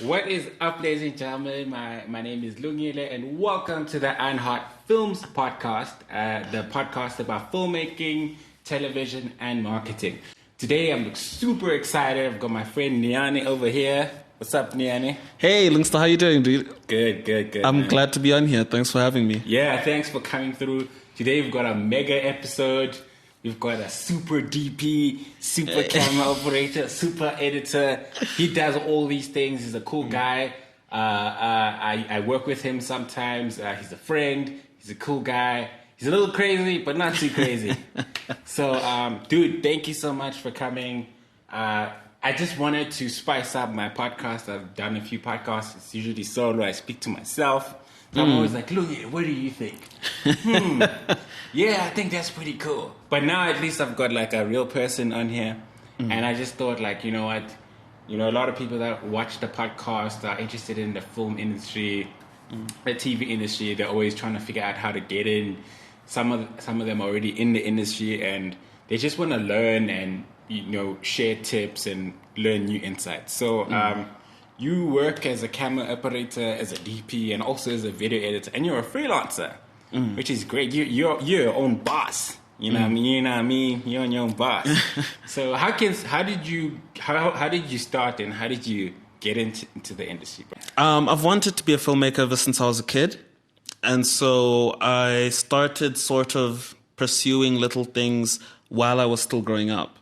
What is up, ladies and gentlemen? My name is Lungile, and welcome to the Unhot Films podcast, the podcast about filmmaking, television, and marketing. Today, I'm super excited. I've got my friend Niani over here. What's up, Niani? Hey, Lungster, how you doing, dude? Good. I'm glad to be on here. Thanks for having me. Yeah, thanks for coming through. Today, we've got a mega episode. We've got a super DP, super camera operator, super editor. He does all these things. He's a cool guy. I work with him sometimes. He's a friend. He's a cool guy. He's a little crazy, but not too crazy. So, dude, thank you so much for coming. I just wanted to spice up my podcast. I've done a few podcasts. It's usually solo. I speak to myself. So I'm always like, look, what do you think? Yeah, I think that's pretty cool. But now at least I've got like a real person on here. And I just thought like, you know what? You know, a lot of people that watch the podcast are interested in the film industry, the TV industry. They're always trying to figure out how to get in. Some of them are already in the industry and they just want to learn and, you know, share tips and learn new insights. So you work as a camera operator, as a DP, and also as a video editor, and you're a freelancer, which is great. You're your own boss. You know what I mean? You know what I mean? You're your own boss. So how did you start and how did you get into the industry, bro? I've wanted to be a filmmaker ever since I was a kid. And so I started sort of pursuing little things while I was still growing up.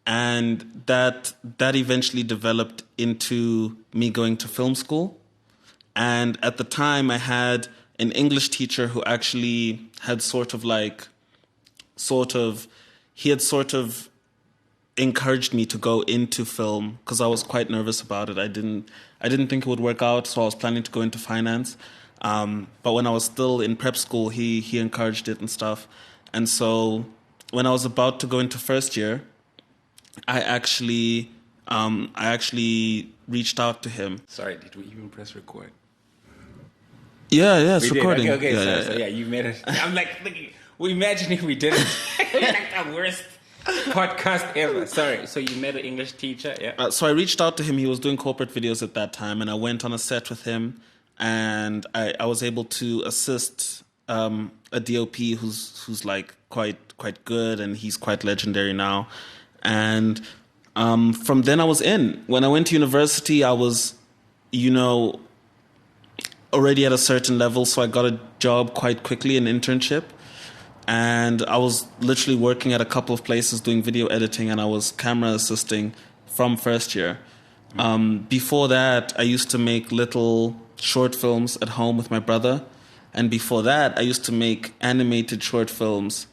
And that eventually developed into me going to film school. And at the time, I had an English teacher who actually had he had encouraged me to go into film because I was quite nervous about it. I didn't think it would work out, so I was planning to go into finance. But when I was still in prep school, he encouraged it and stuff. And so when I was about to go into first year, I actually reached out to him. Sorry, did we even press record? Yeah, it's recording. Okay, so you made it. I'm like, imagine if we didn't. Like the worst podcast ever. Sorry, so you met an English teacher, yeah? So I reached out to him. He was doing corporate videos at that time, and I went on a set with him, and I was able to assist a DOP who's like quite good, and he's quite legendary now. And from then I was in. When I went to university, I was, already at a certain level, so I got a job quite quickly, an internship. And I was literally working at a couple of places doing video editing, and I was camera assisting from first year. Before that, I used to make little short films at home with my brother. And before that, I used to make animated short films,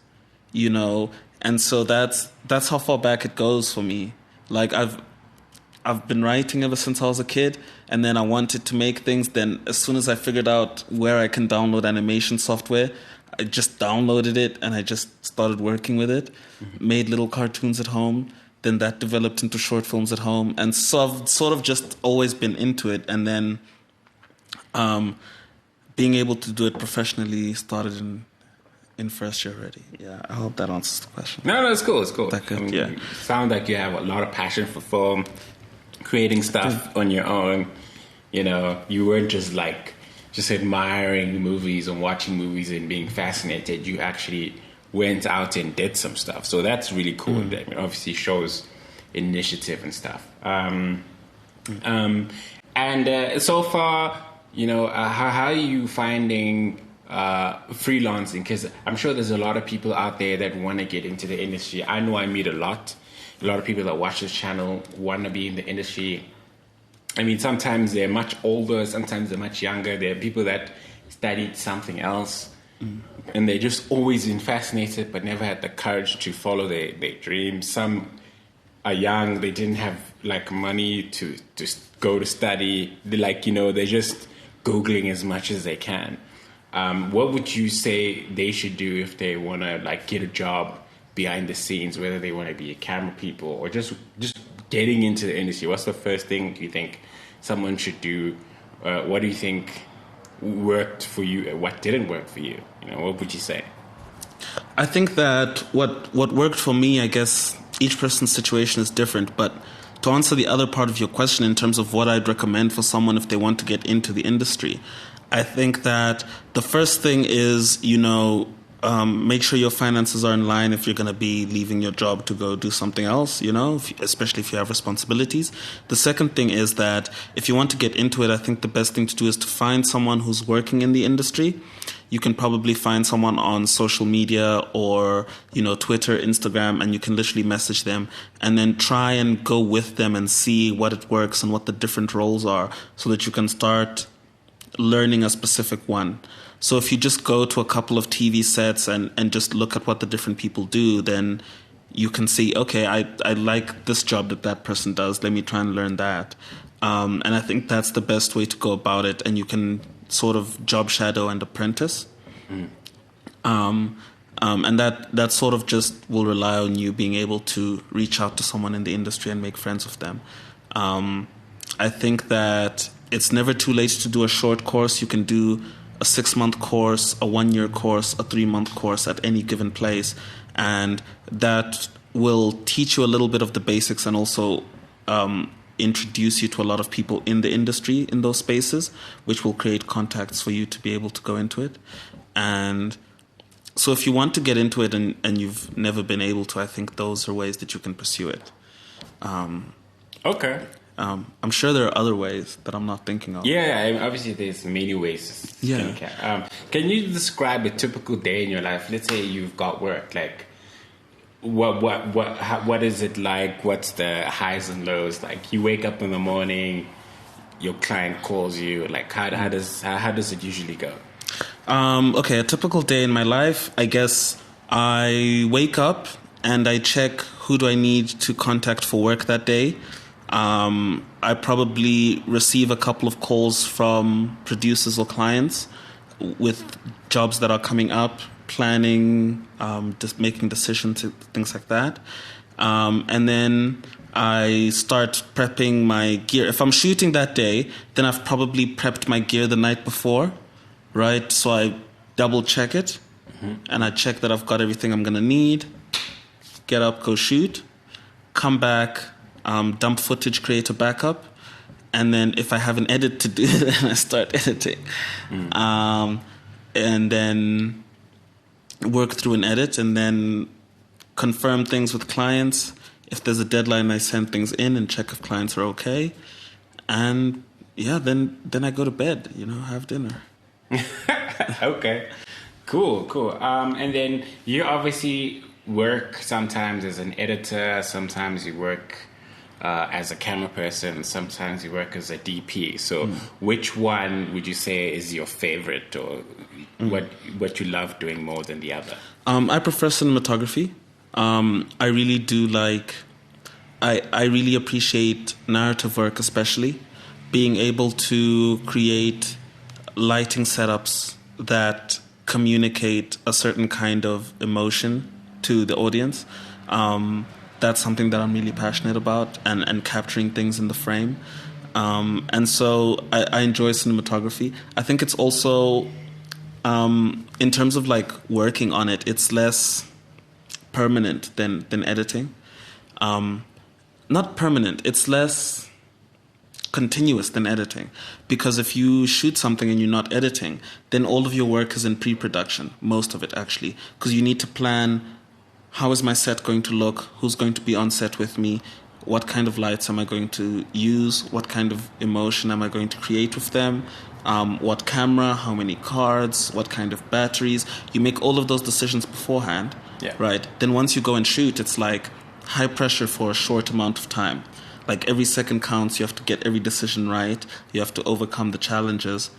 and so that's how far back it goes for me. Like I've been writing ever since I was a kid, and then I wanted to make things. Then as soon as I figured out where I can download animation software, I just downloaded it and I just started working with it. Made little cartoons at home. Then that developed into short films at home, and so I've sort of just always been into it. And then being able to do it professionally started in first year already. Yeah, I hope that answers the question. No, it's cool. Yeah. You sound like you have a lot of passion for film, creating stuff on your own. You weren't just admiring movies and watching movies and being fascinated. You actually went out and did some stuff. So that's really cool. That obviously shows initiative and stuff. And so far, how are you finding freelancing? Because I'm sure there's a lot of people out there that want to get into the industry. I know I meet a lot of people that watch this channel want to be in the industry. I mean, sometimes they're much older, sometimes they're much younger. There are people that studied something else and they're just always been fascinated but never had the courage to follow their dreams. Some are young, they didn't have money to go to study. They're just Googling as much as they can. What would you say they should do if they want to get a job behind the scenes, whether they want to be a camera people or just getting into the industry? What's the first thing you think someone should do? What do you think worked for you and what didn't work for you? What would you say? I think that what worked for me, I guess each person's situation is different, but to answer the other part of your question in terms of what I'd recommend for someone if they want to get into the industry, I think that the first thing is, make sure your finances are in line if you're going to be leaving your job to go do something else, especially if you have responsibilities. The second thing is that if you want to get into it, I think the best thing to do is to find someone who's working in the industry. You can probably find someone on social media or, Twitter, Instagram, and you can literally message them and then try and go with them and see what it works and what the different roles are so that you can start learning a specific one. So if you just go to a couple of TV sets and just look at what the different people do, then you can see, okay, I like this job that person does. Let me try and learn that. And I think that's the best way to go about it. And you can sort of job shadow and apprentice. And that sort of just will rely on you being able to reach out to someone in the industry and make friends with them. I think that it's never too late to do a short course. You can do a 6-month course, a 1-year course, a 3-month course at any given place. And that will teach you a little bit of the basics and also introduce you to a lot of people in the industry in those spaces, which will create contacts for you to be able to go into it. And so if you want to get into it and you've never been able to, I think those are ways that you can pursue it. Okay. I'm sure there are other ways that I'm not thinking of. Yeah, obviously there's many ways. Can you describe a typical day in your life? Let's say you've got work. Like, what is it like? What's the highs and lows? Like, you wake up in the morning, your client calls you. Like, how does it usually go? Okay, a typical day in my life, I guess I wake up and I check who do I need to contact for work that day. I probably receive a couple of calls from producers or clients with jobs that are coming up, planning, just making decisions, things like that. And then I start prepping my gear. If I'm shooting that day, then I've probably prepped my gear the night before, right? So I double check it, and I check that I've got everything I'm going to need, get up, go shoot, come back, dump footage, create a backup, and then if I have an edit to do, then I start editing. And then work through an edit and then confirm things with clients. If there's a deadline, I send things in and check if clients are okay. And then I go to bed, have dinner. Okay, cool. And then you obviously work sometimes as an editor, sometimes you work as a camera person, sometimes you work as a DP. So which one would you say is your favorite, or what you love doing more than the other? I prefer cinematography. I really do like, I really appreciate narrative work, especially being able to create lighting setups that communicate a certain kind of emotion to the audience. That's something that I'm really passionate about, and capturing things in the frame. And so I enjoy cinematography. I think it's also, in terms of like working on it, it's less permanent than editing. Not permanent, it's less continuous than editing. Because if you shoot something and you're not editing, then all of your work is in pre-production, most of it actually. Because you need to plan, how is my set going to look? Who's going to be on set with me? What kind of lights am I going to use? What kind of emotion am I going to create with them? What camera? How many cards? What kind of batteries? You make all of those decisions beforehand, right? Then once you go and shoot, it's like high pressure for a short amount of time. Like every second counts. You have to get every decision right. You have to overcome the challenges,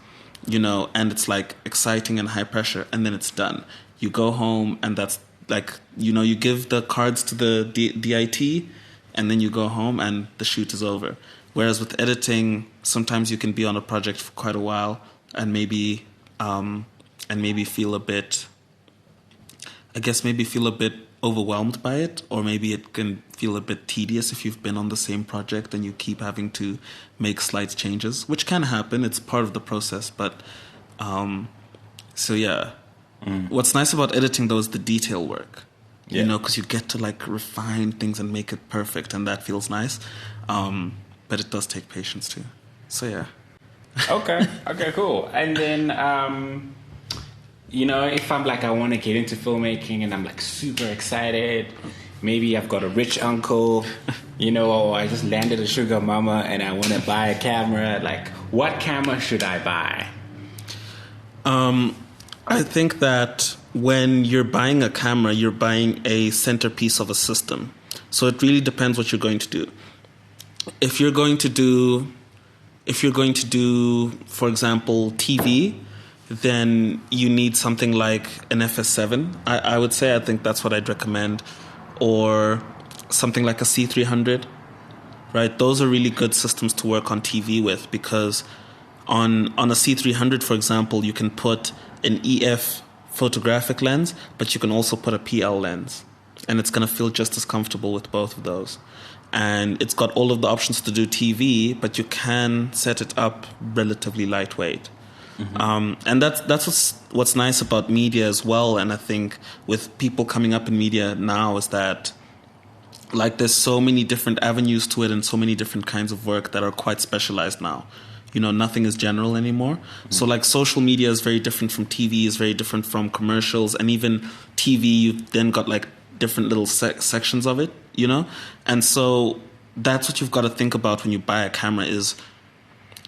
and it's like exciting and high pressure. And then it's done. You go home and that's like, you give the cards to the DIT, and then you go home and the shoot is over. Whereas with editing, sometimes you can be on a project for quite a while and maybe feel a bit, overwhelmed by it, or maybe it can feel a bit tedious if you've been on the same project and you keep having to make slight changes, which can happen. It's part of the process, but What's nice about editing, though, is the detail work, you know, because you get to like refine things and make it perfect, and that feels nice. But it does take patience too. So yeah. Okay, cool. And then, you know, if I'm like, I want to get into filmmaking and I'm like super excited, maybe I've got a rich uncle, you know, or I just landed a sugar mama and I want to buy a camera. Like, what camera should I buy? I think that when you're buying a camera, you're buying a centerpiece of a system. So it really depends what you're going to do. If you're going to do, for example, TV, then you need something like an FS7. I would say, I think that's what I'd recommend, or something like a C300, right? Those are really good systems to work on TV with, because on a C300, for example, you can put an EF photographic lens, but you can also put a PL lens, and it's going to feel just as comfortable with both of those. And it's got all of the options to do TV, but you can set it up relatively lightweight. And that's what's nice about media as well. And I think with people coming up in media now is that, like, there's so many different avenues to it and so many different kinds of work that are quite specialized now. You know, nothing is general anymore. So like social media is very different from TV, is very different from commercials, and even TV, you've then got like different little sections of it, you know? And so that's what you've got to think about when you buy a camera is,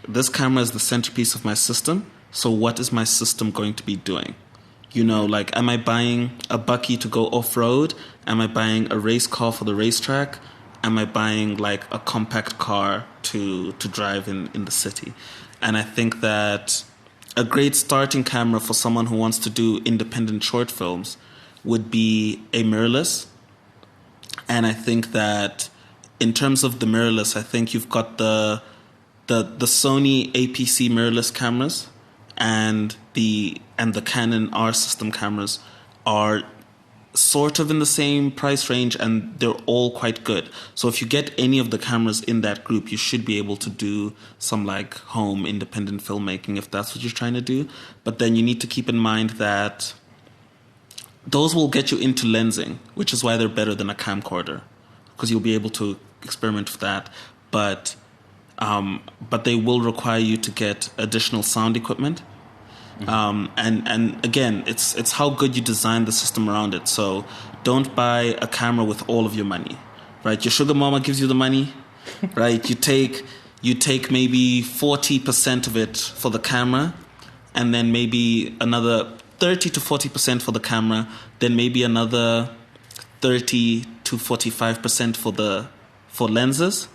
this camera is the centerpiece of my system. So what is my system going to be doing? You know, like, am I buying a bucky to go off-road? Am I buying a race car for the racetrack? Am I buying like a compact car to drive in the city? And I think that a great starting camera for someone who wants to do independent short films would be a mirrorless. And I think that in terms of the mirrorless, I think you've got the Sony APC mirrorless cameras and the Canon R system cameras are sort of in the same price range, and they're all quite good. So if you get any of the cameras in that group, you should be able to do some like home independent filmmaking if that's what you're trying to do. But then you need to keep in mind that those will get you into lensing, which is why they're better than a camcorder, because you'll be able to experiment with that. But they will require you to get additional sound equipment. And again, it's how good you design the system around it. So don't buy a camera with all of your money, right? Your sugar mama gives you the money, right? You take maybe 40% of it for the camera, and then maybe another 30 to 40% for the camera, then maybe another 30 to 45% for lenses.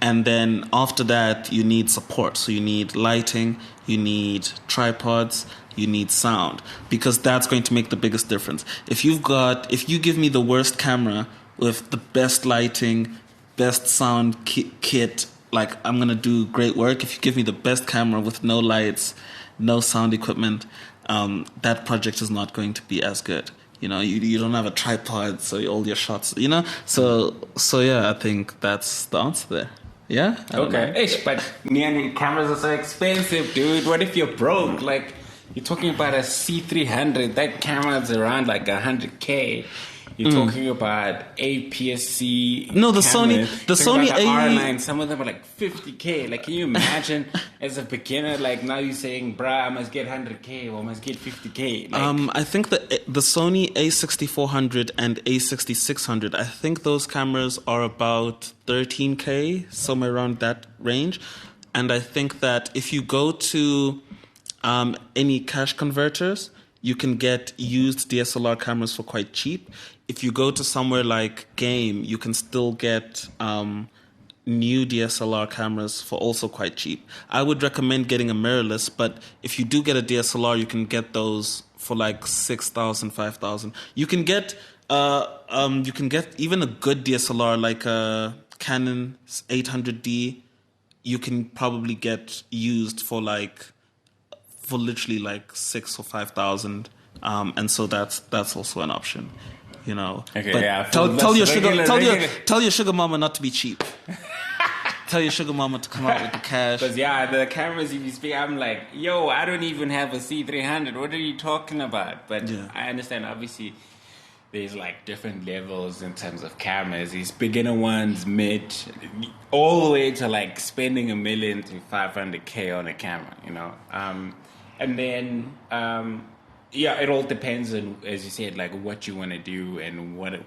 And then after that, you need support. So you need lighting, you need tripods, you need sound, because that's going to make the biggest difference. If you give me the worst camera with the best lighting, best sound kit, like, I'm going to do great work. If you give me the best camera with no lights, no sound equipment, that project is not going to be as good. You know, you don't have a tripod, so all your shots, you know? So yeah, I think that's the answer there. Yeah? Okay. Ish, but man, cameras are so expensive, dude. What if you're broke? Like, you're talking about a C300. That camera's around like 100K. You're talking about APS-C. No, the cameras. Sony R9. Some of them are like 50K. Like, can you imagine as a beginner? Like, now you're saying, bruh, I must get 100K or I must get 50K. Like, I think the Sony A6400 and A6600, I think those cameras are about 13K, somewhere around that range. And I think that if you go to any cash converters, you can get used DSLR cameras for quite cheap. If you go to somewhere like Game, you can still get new DSLR cameras for also quite cheap. I would recommend getting a mirrorless, but if you do get a DSLR, you can get those for like 6,000, 5,000. You can get even a good DSLR like a Canon 800D. You can probably get used for literally like 6,000 or 5,000, and so that's also an option, you know. Okay, but yeah. Tell your sugar mama not to be cheap. Tell your sugar mama to come out with the cash. Because the cameras you speak, I'm like, yo, I don't even have a C300. What are you talking about? But yeah. I understand, obviously, there's like different levels in terms of cameras. These beginner ones, mid, all the way to like spending $1 million to $500K on a camera, you know. And then, it all depends on, as you said, like what you want to do and what,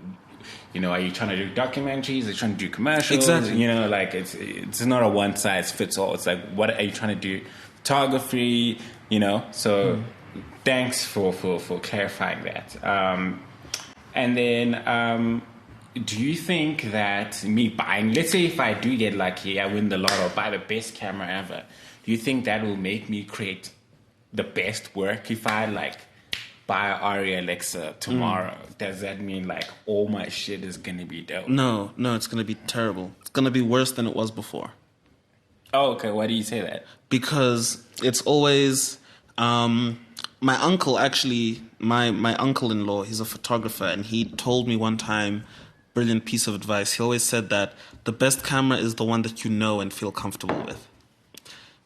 you know, are you trying to do documentaries? Are you trying to do commercials? Exactly. You know, like it's not a one size fits all. It's like, what are you trying to do? Photography, you know. So thanks for clarifying that. And then, do you think that me buying, let's say if I do get lucky, I win the lotto, buy the best camera ever, do you think that will make me create the best work if I like buy an Arri Alexa tomorrow? Does that mean like all my shit is going to be dope? No, it's going to be terrible. It's going to be worse than it was before. Oh, okay. Why do you say that? Because it's always... my uncle, actually, my uncle-in-law, he's a photographer, and he told me one time, brilliant piece of advice. He always said that the best camera is the one that you know and feel comfortable with.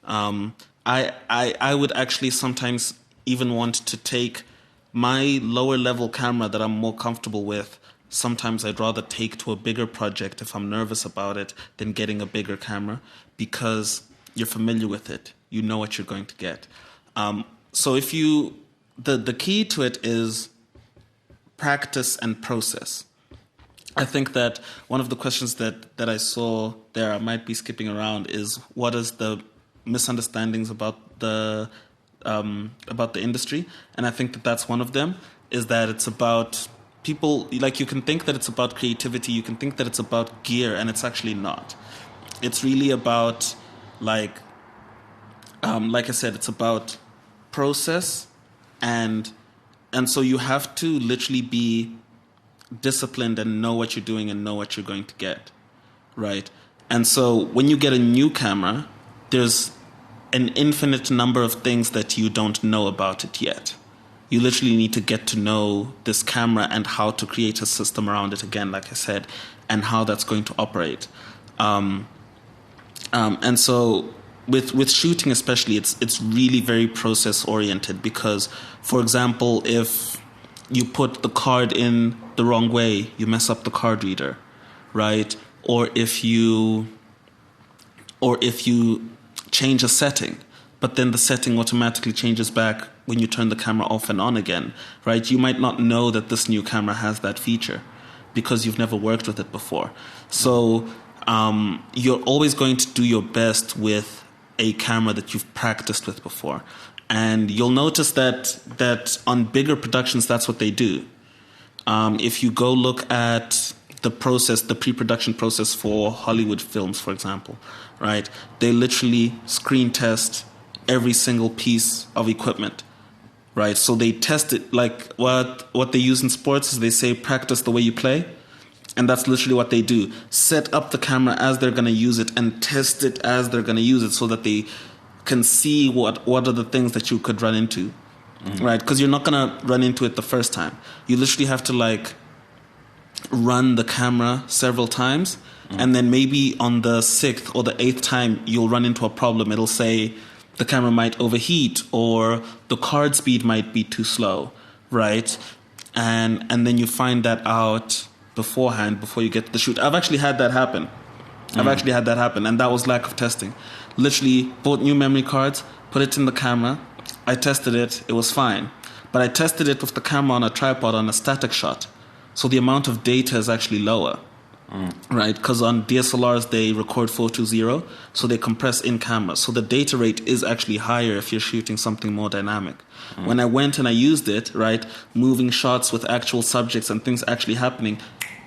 I would actually sometimes even want to take my lower level camera that I'm more comfortable with. Sometimes I'd rather take to a bigger project if I'm nervous about it than getting a bigger camera, because you're familiar with it. You know what you're going to get. So if the key to it is practice and process. I think that one of the questions that I saw there, I might be skipping around, is what is the misunderstandings about the industry? And I think that that's one of them, is that it's about people, like you can think that it's about creativity, you can think that it's about gear, and it's actually not. It's really about like I said, it's about process, and so you have to literally be disciplined and know what you're doing and know what you're going to get, right? And so when you get a new camera, there's an infinite number of things that you don't know about it yet. You literally need to get to know this camera and how to create a system around it, again, like I said, and how that's going to operate. And so with shooting especially, it's really very process oriented, because, for example, if you put the card in the wrong way, you mess up the card reader, right? Or if you change a setting, but then the setting automatically changes back when you turn the camera off and on again, right? You might not know that this new camera has that feature because you've never worked with it before. So you're always going to do your best with a camera that you've practiced with before. And you'll notice that on bigger productions, that's what they do. If you go look at the process, the pre-production process for Hollywood films, for example, right? They literally screen test every single piece of equipment, right? So they test it like what they use in sports is they say practice the way you play. And that's literally what they do. Set up the camera as they're going to use it and test it as they're going to use it so that they can see what are the things that you could run into, right? Because you're not going to run into it the first time. You literally have to like run the camera several times, and then maybe on the 6th or the 8th time, you'll run into a problem. It'll say the camera might overheat or the card speed might be too slow, right? And then you find that out beforehand before you get to the shoot. I've actually had that happen. And that was lack of testing. Literally bought new memory cards, put it in the camera. I tested it. It was fine. But I tested it with the camera on a tripod on a static shot. So the amount of data is actually lower, right? Because on DSLRs, they record 420, so they compress in camera. So the data rate is actually higher if you're shooting something more dynamic. When I went and I used it, right, moving shots with actual subjects and things actually happening,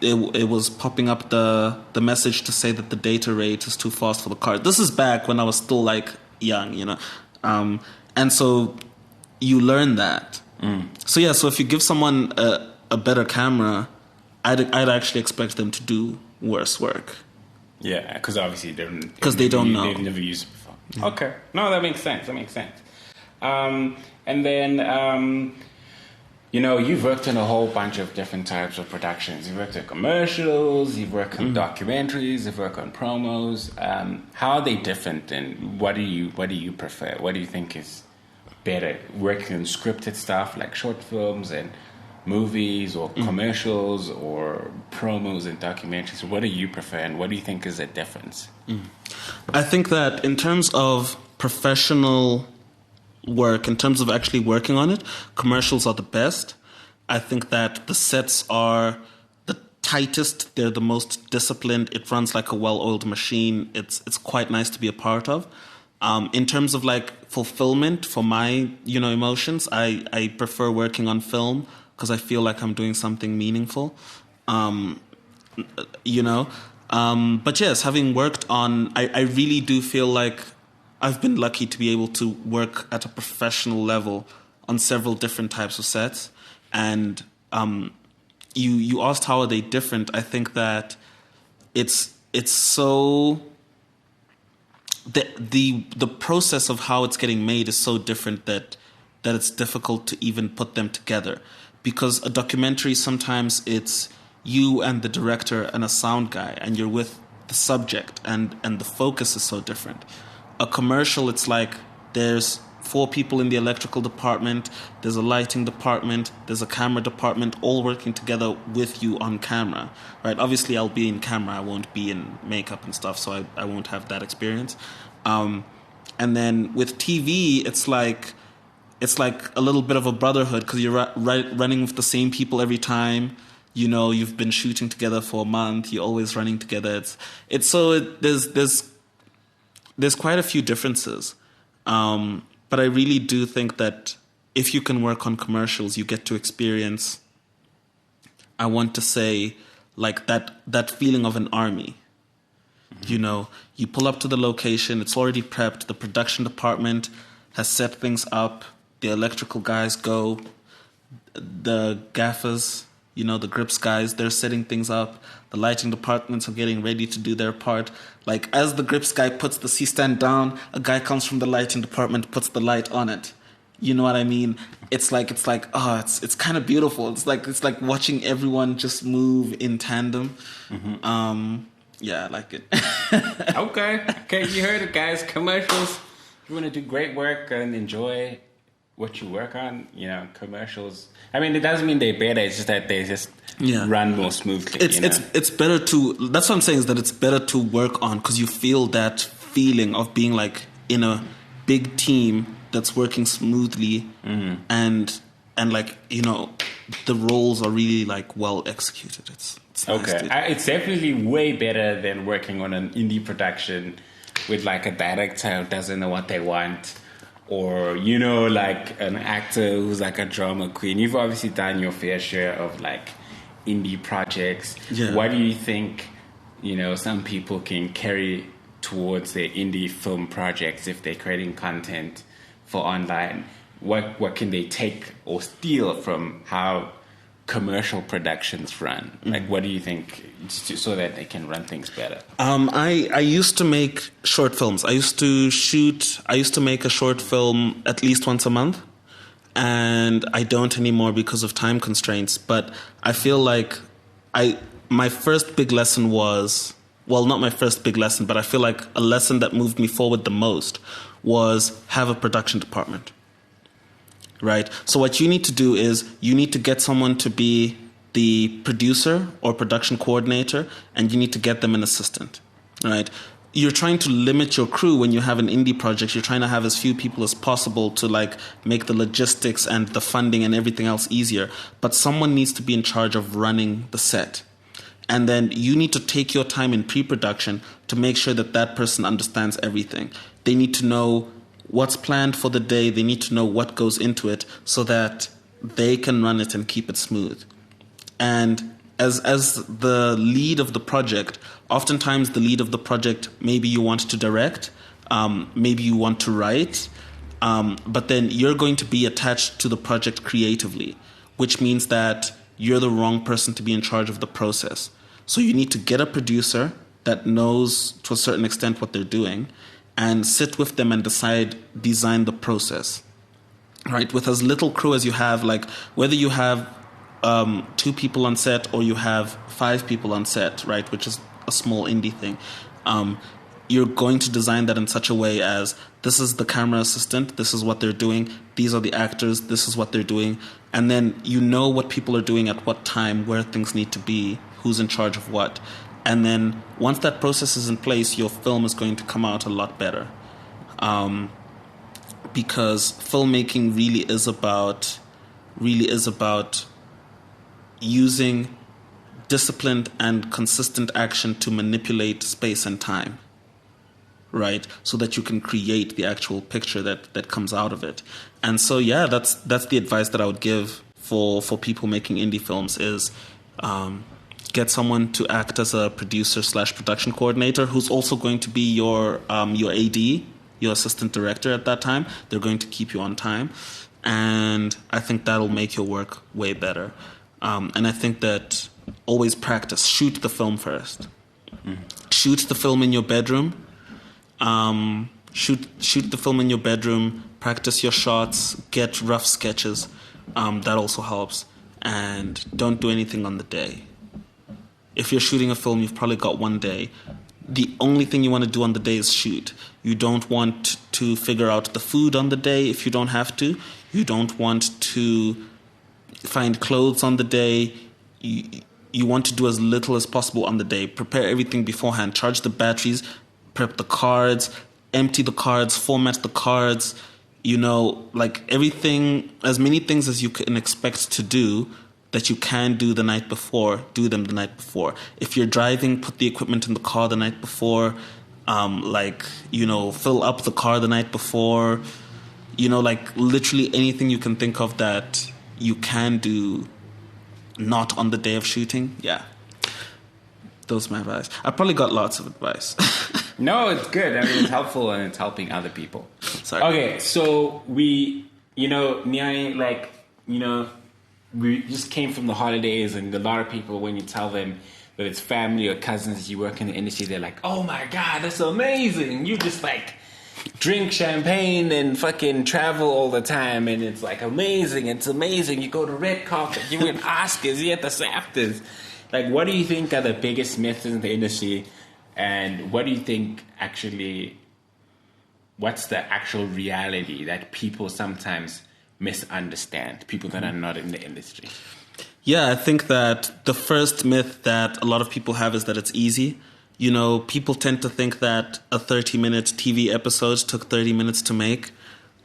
it was popping up the message to say that the data rate is too fast for the card. This is back when I was still like young, you know. And so you learn that. So yeah, so if you give someone a better camera, I'd actually expect them to do worse work. Yeah, because obviously they don't know. They've never used it before. Yeah. Okay, no, that makes sense. And then, you know, you've worked on a whole bunch of different types of productions. You've worked on commercials, you've worked on documentaries, you've worked on promos. How are they different, and what do you prefer? What do you think is better? Working on scripted stuff like short films and movies or commercials or promos and documentaries? What do you prefer, and what do you think is the difference? I think that in terms of professional work, in terms of actually working on it, commercials are the best. I think that the sets are the tightest, they're the most disciplined, it runs like a well-oiled machine. It's quite nice to be a part of. In terms of like fulfillment for my, emotions, I prefer working on film because I feel like I'm doing something meaningful. But yes, having worked on, I really do feel like I've been lucky to be able to work at a professional level on several different types of sets. And you asked how are they different. I think that it's so the process of how it's getting made is so different that it's difficult to even put them together. Because a documentary, sometimes it's you and the director and a sound guy, and you're with the subject, and the focus is so different. A commercial, it's like there's 4 people in the electrical department, there's a lighting department, there's a camera department, all working together with you on camera, right? Obviously, I'll be in camera, I won't be in makeup and stuff, so I won't have that experience. And then with TV, it's like a little bit of a brotherhood because you're running with the same people every time. You've been shooting together for a month. You're always running together. There's quite a few differences. But I really do think that if you can work on commercials, you get to experience, I want to say, like that feeling of an army. Mm-hmm. You pull up to the location, it's already prepped, the production department has set things up, the electrical guys go, the gaffers, the grips guys, they're setting things up, the lighting departments are getting ready to do their part. Like, as the grips guy puts the C-stand down, a guy comes from the lighting department, puts the light on it. You know what I mean? It's kind of beautiful. It's like watching everyone just move in tandem. Mm-hmm. Yeah, I like it. Okay, you heard it, guys. Commercials. You want to do great work and enjoy what you work on, commercials. I mean, it doesn't mean they're better. It's just that they just run more smoothly. It's better to. That's what I'm saying, is that it's better to work on because you feel that feeling of being like in a big team that's working smoothly, and like the roles are really like well executed. It's okay. Nice, it's definitely way better than working on an indie production with like a director who doesn't know what they want. Or, like an actor who's like a drama queen. You've obviously done your fair share of like indie projects. Yeah. What do you think, some people can carry towards their indie film projects if they're creating content for online? What can they take or steal from how commercial productions run? Like, what do you think, so that they can run things better? I used to make short films. I used to make a short film at least once a month, and I don't anymore because of time constraints. But I feel like my first big lesson was, well, not my first big lesson, but I feel like a lesson that moved me forward the most was have a production department. Right. So what you need to do is you need to get someone to be the producer or production coordinator, and you need to get them an assistant. Right. You're trying to limit your crew when you have an indie project. You're trying to have as few people as possible to like make the logistics and the funding and everything else easier. But someone needs to be in charge of running the set. And then you need to take your time in pre-production to make sure that person understands everything. They need to know what's planned for the day. They need to know what goes into it so that they can run it and keep it smooth. And as the lead of the project, oftentimes the lead of the project, maybe you want to direct, maybe you want to write, but then you're going to be attached to the project creatively, which means that you're the wrong person to be in charge of the process. So you need to get a producer that knows to a certain extent what they're doing, and sit with them and design the process, right? With as little crew as you have, like whether you have 2 people on set or you have 5 people on set, right? Which is a small indie thing. you're going to design that in such a way as this is the camera assistant, this is what they're doing, these are the actors, this is what they're doing. And then you know what people are doing at what time, where things need to be, who's in charge of what. And then once that process is in place, your film is going to come out a lot better. Because filmmaking really is about using disciplined and consistent action to manipulate space and time, right? So that you can create the actual picture that comes out of it. And so, yeah, that's the advice that I would give for people making indie films is get someone to act as a producer / production coordinator who's also going to be your AD, your assistant director at that time. They're going to keep you on time. And I think that'll make your work way better. And I think that always practice. Shoot the film first. Shoot the film in your bedroom. Shoot the film in your bedroom. Practice your shots. Get rough sketches. That also helps. And don't do anything on the day. If you're shooting a film, you've probably got one day. The only thing you want to do on the day is shoot. You don't want to figure out the food on the day if you don't have to. You don't want to find clothes on the day. You want to do as little as possible on the day. Prepare everything beforehand. Charge the batteries, prep the cards, empty the cards, format the cards. Like everything, as many things as you can expect to do that you can do the night before, do them the night before. If you're driving, put the equipment in the car the night before. Fill up the car the night before. Like literally anything you can think of that you can do not on the day of shooting. Yeah. Those are my advice. I probably got lots of advice. No, it's good. I mean, it's helpful and it's helping other people. Sorry. Okay, so we just came from the holidays, and a lot of people, when you tell them that it's family or cousins, you work in the industry, they're like, oh my God, that's amazing. You just like drink champagne and fucking travel all the time, and it's like amazing. It's amazing. You go to red carpet, you win Oscars, you at the SAFTAs. Like, what do you think are the biggest myths in the industry, and what do you think what's the actual reality that people sometimes misunderstand, people that are not in the industry? Yeah, I think that the first myth that a lot of people have is that it's easy. People tend to think that a 30-minute TV episode took 30 minutes to make,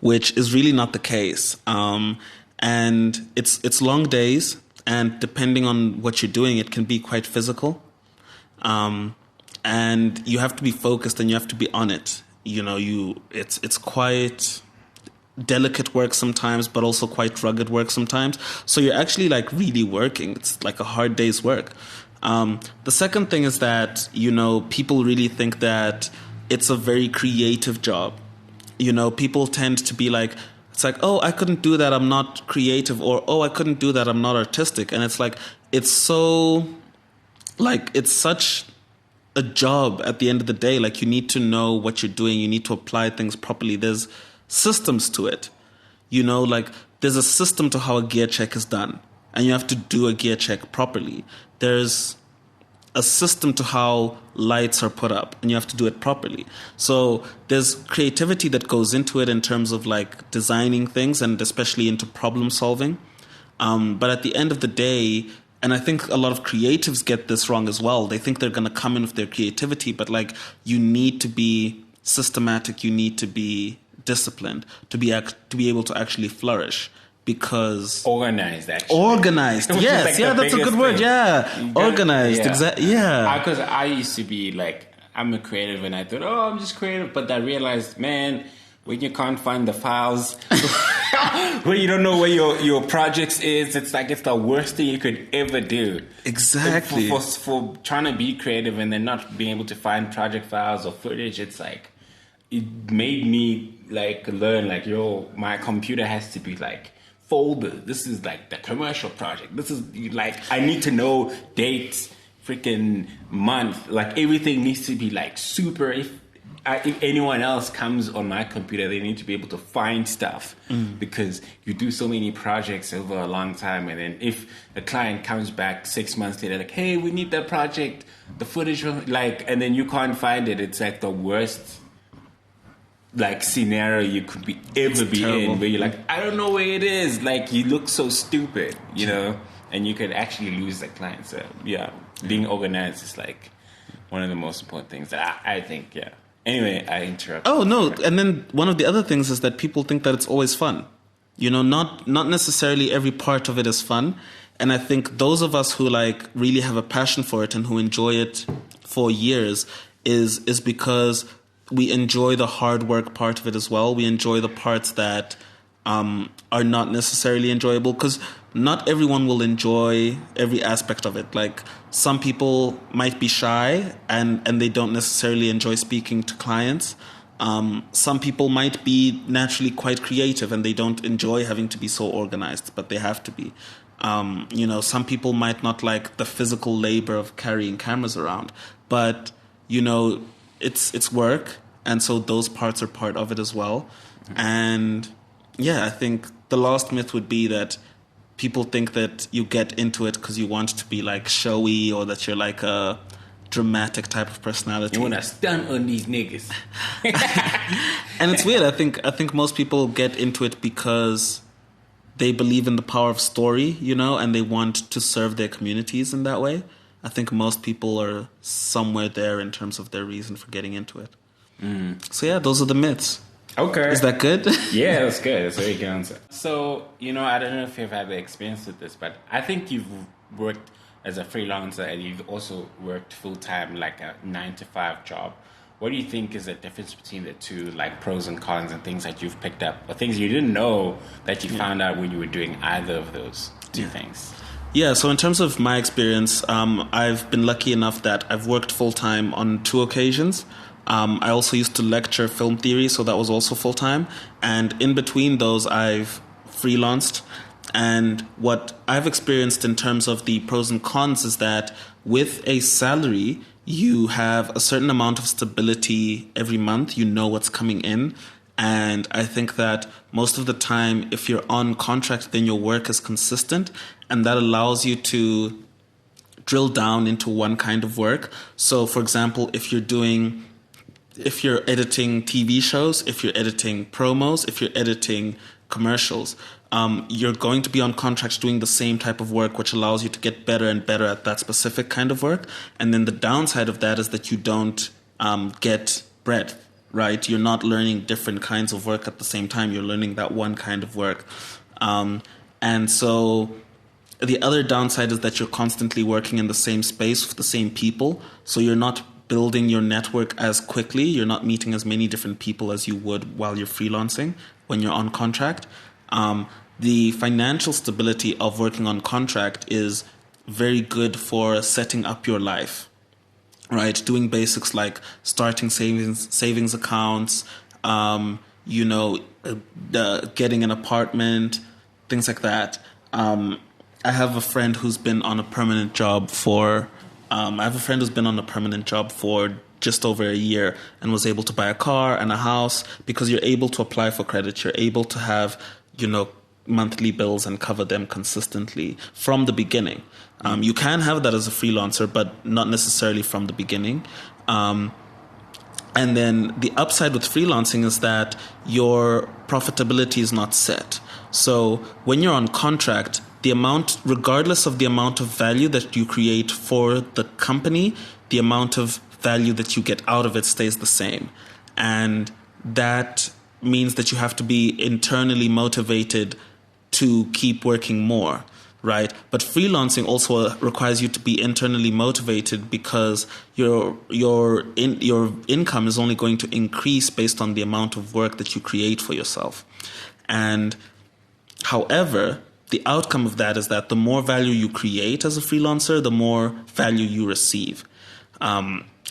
which is really not the case. And it's long days, and depending on what you're doing, it can be quite physical. And you have to be focused and you have to be on it. It's quite delicate work sometimes, but also quite rugged work sometimes. So you're actually like really working. It's like a hard day's work. The second thing is that, people really think that it's a very creative job. People tend to be like, it's like, oh, I couldn't do that, I'm not creative, or, oh, I couldn't do that, I'm not artistic. And it's like, it's such a job at the end of the day. Like, you need to know what you're doing. You need to apply things properly. There's systems to it. Like there's a system to how a gear check is done, and you have to do a gear check properly. There's a system to how lights are put up, and you have to do it properly. So there's creativity that goes into it in terms of like designing things, and especially into problem solving. But at the end of the day, and I think a lot of creatives get this wrong as well. They think they're going to come in with their creativity, but like you need to be systematic. You need to be disciplined to be able to actually flourish, because organized. Yes, like that's a good word. Yeah, organized. Yeah. Exactly. Yeah, because I used to be like, I'm a creative, and I thought, oh, I'm just creative, but I realized, man, when you can't find the files, when you don't know where your projects is, it's like it's the worst thing you could ever do. Exactly. For trying to be creative and then not being able to find project files or footage, it's like, it made me like learn like, my computer has to be like folder. This is like the commercial project. This is like, I need to know dates, freaking month. Like everything needs to be like super if anyone else comes on my computer, they need to be able to find stuff because you do so many projects over a long time. And then if a client comes back 6 months later, like, hey, we need that project, the footage, and then you can't find it. It's like the worst scenario you could ever be in, where you're like, I don't know where it is. Like, you look so stupid, and you could actually lose the client. So yeah, being organized is like one of the most important things that I think. Yeah. Anyway, I interrupted. Oh no! And then one of the other things is that people think that it's always fun. Not necessarily every part of it is fun. And I think those of us who really have a passion for it and who enjoy it for years is because we enjoy the hard work part of it as well. We enjoy the parts that are not necessarily enjoyable, because not everyone will enjoy every aspect of it. Like, some people might be shy and they don't necessarily enjoy speaking to clients. Some people might be naturally quite creative and they don't enjoy having to be so organized, but they have to be. Some people might not like the physical labor of carrying cameras around, but it's work, and so those parts are part of it as well. And yeah, I think the last myth would be that people think that you get into it because you want to be showy, or that you're a dramatic type of personality. You want to stun on these niggas. And it's weird. I think most people get into it because they believe in the power of story, and they want to serve their communities in that way. I think most people are somewhere there in terms of their reason for getting into it. So yeah, those are the myths. Okay. Is that good? Yeah, that's good. That's a very good answer. So, I don't know if you've had the experience with this, but I think you've worked as a freelancer and you've also worked full-time, like a 9-to-5 job. What do you think is the difference between the two, pros and cons and things that you've picked up, or things you didn't know that you found out when you were doing either of those two things? Yeah, so in terms of my experience, I've been lucky enough that I've worked full-time on 2 occasions. I also used to lecture film theory, so that was also full-time. And in between those, I've freelanced. And what I've experienced in terms of the pros and cons is that with a salary, you have a certain amount of stability every month. You know what's coming in. And I think that most of the time, if you're on contract, then your work is consistent. And that allows you to drill down into one kind of work. So, for example, if you're editing TV shows, if you're editing promos, if you're editing commercials, you're going to be on contract doing the same type of work, which allows you to get better and better at that specific kind of work. And then the downside of that is that you don't get breadth, right? You're not learning different kinds of work at the same time. You're learning that one kind of work. And so the other downside is that you're constantly working in the same space with the same people. So you're not building your network as quickly. You're not meeting as many different people as you would while you're freelancing when you're on contract. The financial stability of working on contract is very good for setting up your life, right? Doing basics like starting savings accounts, getting an apartment, things like that. I have a friend who's been on a permanent job for just over a year and was able to buy a car and a house because you're able to apply for credit. You're able to have, monthly bills and cover them consistently from the beginning. You can have that as a freelancer, but not necessarily from the beginning. And then the upside with freelancing is that your profitability is not set. So when you're on contract, regardless of the amount of value that you create for the company, the amount of value that you get out of it stays the same. And that means that you have to be internally motivated to keep working more, right? But freelancing also requires you to be internally motivated because your income is only going to increase based on the amount of work that you create for yourself. And however, the outcome of that is that the more value you create as a freelancer, the more value you receive.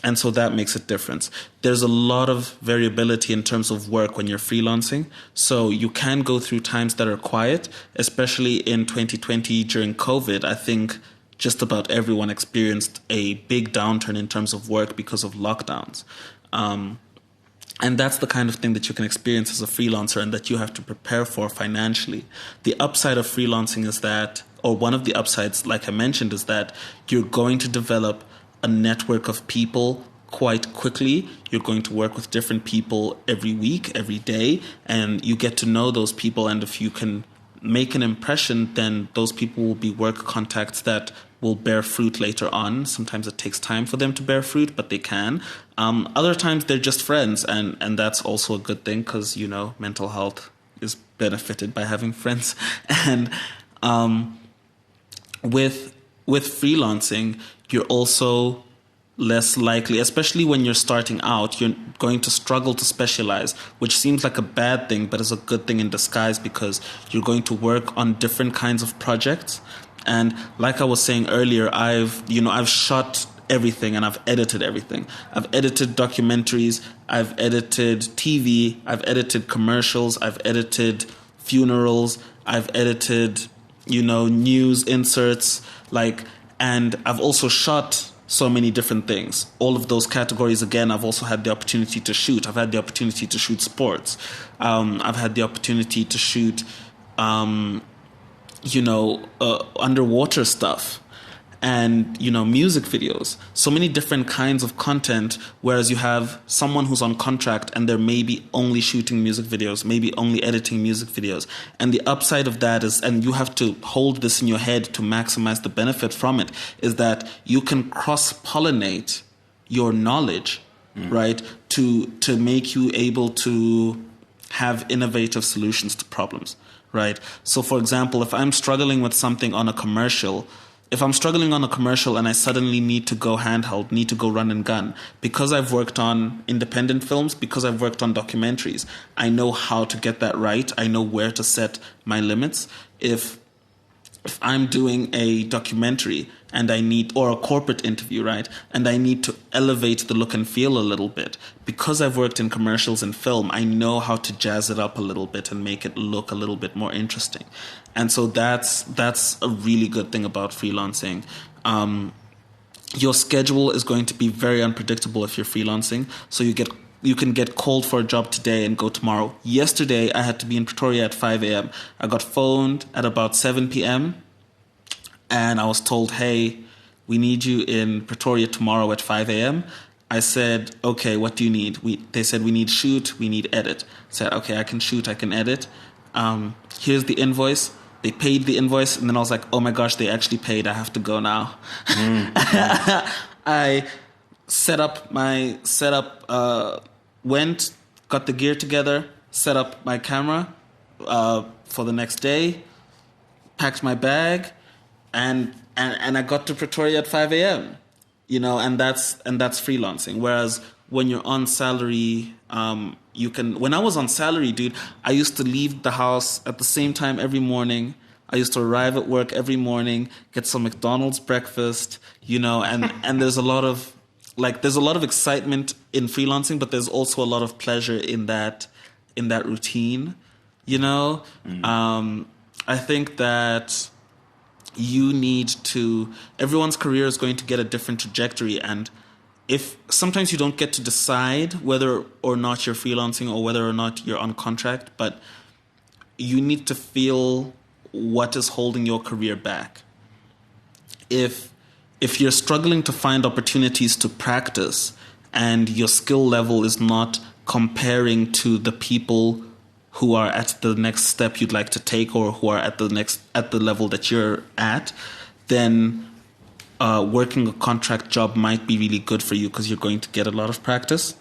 And so that makes a difference. There's a lot of variability in terms of work when you're freelancing. So you can go through times that are quiet, especially in 2020 during COVID. I think just about everyone experienced a big downturn in terms of work because of lockdowns. And that's the kind of thing that you can experience as a freelancer and that you have to prepare for financially. The upside of freelancing is that, or one of the upsides, like I mentioned, is that you're going to develop a network of people quite quickly. You're going to work with different people every week, every day, and you get to know those people. And if you can make an impression, then those people will be work contacts that will bear fruit later on. Sometimes it takes time for them to bear fruit, but they can. Other times they're just friends, and that's also a good thing because, you know, mental health is benefited by having friends. And with freelancing, you're also less likely, especially when you're starting out, you're going to struggle to specialize, which seems like a bad thing, but is a good thing in disguise because you're going to work on different kinds of projects. And like I was saying earlier, I've shot everything and I've edited everything. I've edited documentaries, I've edited TV, I've edited commercials, I've edited funerals, I've edited, news inserts, and I've also shot so many different things. All of those categories, again, I've also had the opportunity to shoot. I've had the opportunity to shoot sports. I've had the opportunity to shoot, underwater stuff and, music videos. So many different kinds of content, whereas you have someone who's on contract and they're maybe only shooting music videos, maybe only editing music videos. And the upside of that is, and you have to hold this in your head to maximize the benefit from it, is that you can cross-pollinate your knowledge, right, to make you able to have innovative solutions to problems, right? So, for example, if I'm struggling with something on a commercial, and I suddenly need to go handheld, need to go run and gun, because I've worked on independent films, because I've worked on documentaries, I know how to get that right. I know where to set my limits. If I'm doing a documentary and or a corporate interview, right, and I need to elevate the look and feel a little bit, because I've worked in commercials and film, I know how to jazz it up a little bit and make it look a little bit more interesting. And so that's a really good thing about freelancing. Your schedule is going to be very unpredictable if you're freelancing. So you can get called for a job today and go tomorrow. Yesterday, I had to be in Pretoria at 5 a.m. I got phoned at about 7 p.m. and I was told, hey, we need you in Pretoria tomorrow at 5 a.m. I said, okay, what do you need? They said, we need shoot, we need edit. I said, okay, I can shoot, I can edit. Here's the invoice. They paid the invoice, and then I was like, oh my gosh, they actually paid. I have to go now. I went, got the gear together, set up my camera for the next day, packed my bag, and I got to Pretoria at 5 a.m. And that's freelancing. Whereas when you're on salary, when I was on salary, dude, I used to leave the house at the same time every morning. I used to arrive at work every morning, get some McDonald's breakfast, and there's a lot of excitement in freelancing, but there's also a lot of pleasure in that routine, I think that everyone's career is going to get a different trajectory, and if sometimes you don't get to decide whether or not you're freelancing or whether or not you're on contract, but you need to feel what is holding your career back. If you're struggling to find opportunities to practice and your skill level is not comparing to the people who are at the next step you'd like to take or who are at the level that you're at, then working a contract job might be really good for you because you're going to get a lot of practice.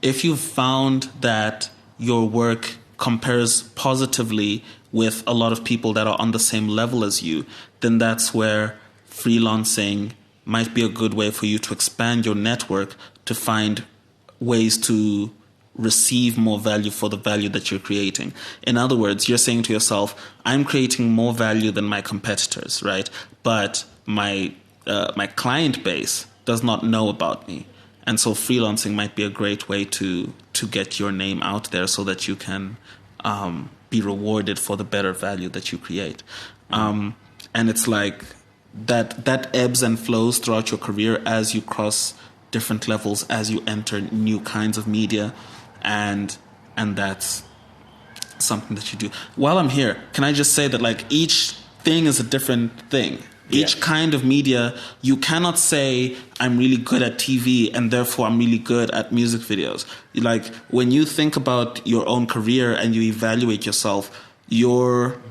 If you've found that your work compares positively with a lot of people that are on the same level as you, then that's where freelancing might be a good way for you to expand your network to find ways to receive more value for the value that you're creating. In other words, you're saying to yourself, I'm creating more value than my competitors, right? But my client base does not know about me. And so freelancing might be a great way to get your name out there so that you can be rewarded for the better value that you create. And it's like that ebbs and flows throughout your career as you cross different levels as you enter new kinds of media, and that's something that you do. While I'm here, can I just say that like each thing is a different thing. Each kind of media, you cannot say I'm really good at TV and therefore I'm really good at music videos. Like when you think about your own career and you evaluate yourself, your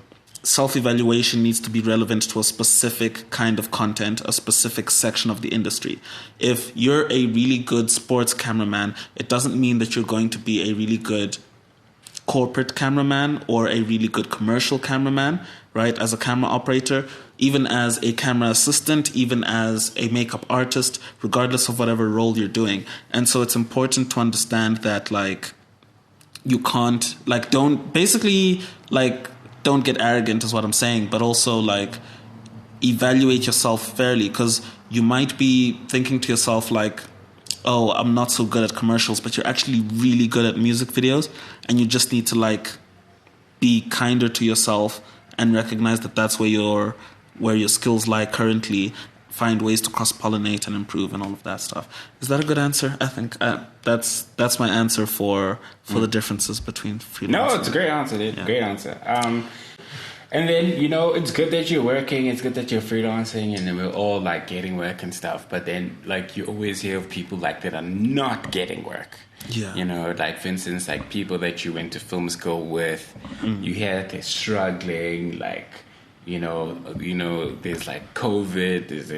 self-evaluation needs to be relevant to a specific kind of content, a specific section of the industry. If you're a really good sports cameraman, it doesn't mean that you're going to be a really good corporate cameraman or a really good commercial cameraman, right? As a camera operator, even as a camera assistant, even as a makeup artist, regardless of whatever role you're doing. And so it's important to understand that like you can't like don't get arrogant is what I'm saying, but also like evaluate yourself fairly, because you might be thinking to yourself like, oh, I'm not so good at commercials, but you're actually really good at music videos, and you just need to like be kinder to yourself and recognize that that's where your skills lie currently. Find ways to cross-pollinate and improve and all of that stuff. Is that a good answer? I think that's my answer for the differences between freelancing. No, it's a great answer, dude. Yeah. Great answer. And then, it's good that you're working, it's good that you're freelancing, and then we're all like getting work and stuff. But then like you always hear of people like that are not getting work. Yeah. Like for instance, like people that you went to film school with, you hear that they're struggling, like, there's like COVID, there's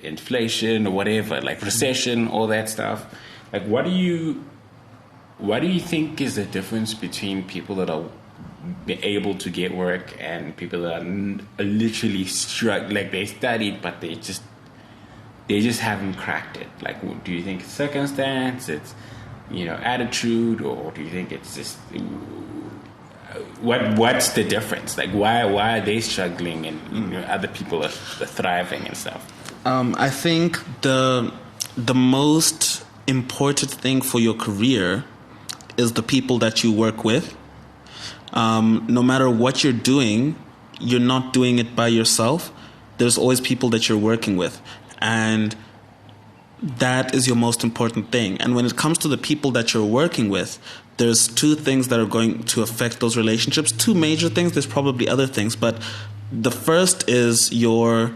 inflation or whatever, like recession, all that stuff. Like, what do you think is the difference between people that are able to get work and people that are literally struggling? Like they studied, but they just haven't cracked it. Like, do you think it's circumstance, it's, attitude, or do you think it's just... What's the difference? Like, why are they struggling and other people are thriving and stuff? I think the most important thing for your career is the people that you work with. No matter what you're doing, you're not doing it by yourself. There's always people that you're working with, and that is your most important thing. And when it comes to the people that you're working with, there's two things that are going to affect those relationships. Two major things. There's probably other things, but the first is your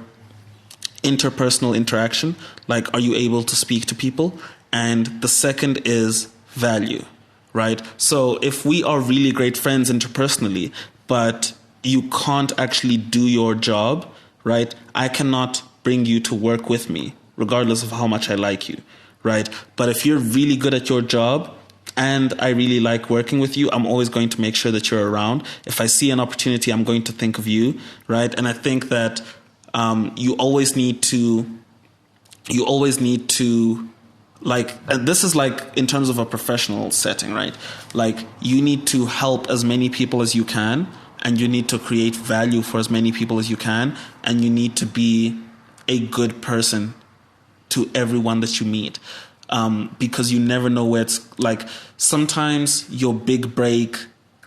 interpersonal interaction. Like, are you able to speak to people? And the second is value, right? So if we are really great friends interpersonally, but you can't actually do your job, right? I cannot bring you to work with me, regardless of how much I like you, right? But if you're really good at your job, and I really like working with you, I'm always going to make sure that you're around. If I see an opportunity, I'm going to think of you, right? And I think that you always need to like, and this is like in terms of a professional setting, right? Like, you need to help as many people as you can, and you need to create value for as many people as you can, and you need to be a good person to everyone that you meet. Because you never know where it's like. Sometimes your big break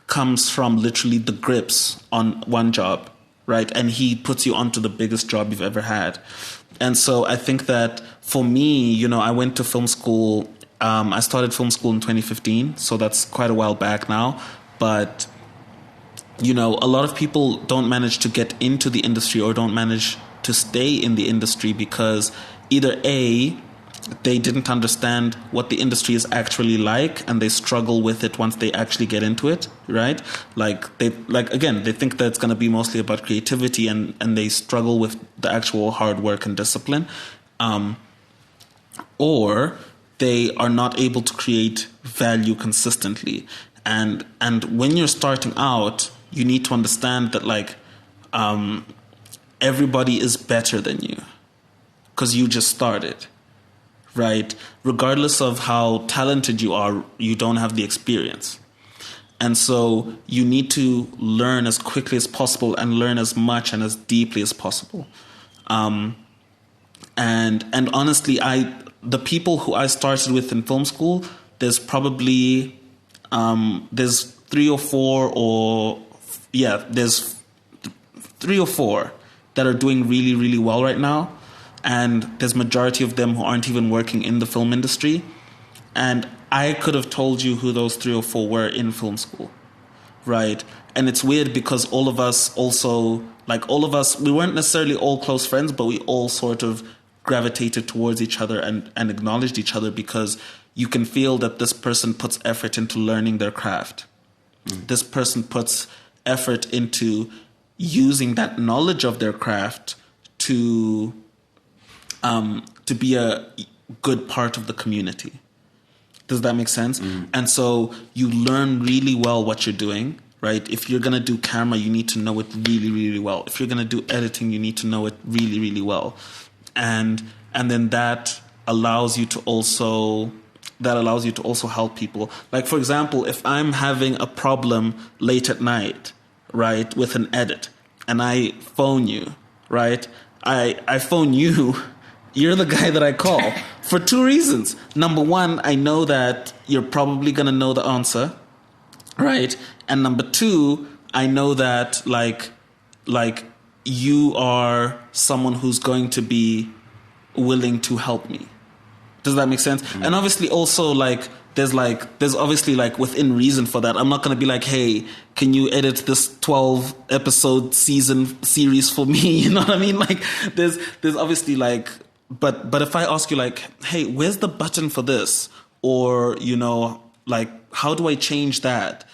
comes from literally the grips on one job, right? And he puts you onto the biggest job you've ever had. And so I think that for me, I went to film school. I started film school in 2015, so that's quite a while back now. But a lot of people don't manage to get into the industry or don't manage to stay in the industry because either A, they didn't understand what the industry is actually like, and they struggle with it once they actually get into it, right? They think that it's going to be mostly about creativity, and they struggle with the actual hard work and discipline. Or they are not able to create value consistently. And when you're starting out, you need to understand that everybody is better than you because you just started. Right? Regardless of how talented you are, you don't have the experience. And so you need to learn as quickly as possible and learn as much and as deeply as possible. And honestly, the people who I started with in film school, there's probably there's three or four that are doing really, really well right now. and there's majority of them who aren't even working in the film industry. And I could have told you who those 3 or 4 were in film school, right? And it's weird because all of us, we weren't necessarily all close friends, but we all sort of gravitated towards each other and acknowledged each other, because you can feel that this person puts effort into learning their craft. This person puts effort into using that knowledge of their craft to be a good part of the community. Does that make sense? And so you learn really well what you're doing, right? If you're going to do camera, you need to know it really, really well. If you're going to do editing, you need to know it really, really well. And then that allows you to also help people. Like, for example, if I'm having a problem late at night, right, with an edit, and I phone you, right? I phone you, you're the guy that I call for 2 reasons. Number one, I know that you're probably going to know the answer, right? And number 2, I know that like you are someone who's going to be willing to help me. Does that make sense? And obviously also there's obviously within reason for that. I'm not going to be like, hey, can you edit this 12 episode series for me? You know what I mean? Like there's obviously but if I ask you hey, where's the button for this? Or, how do I change that?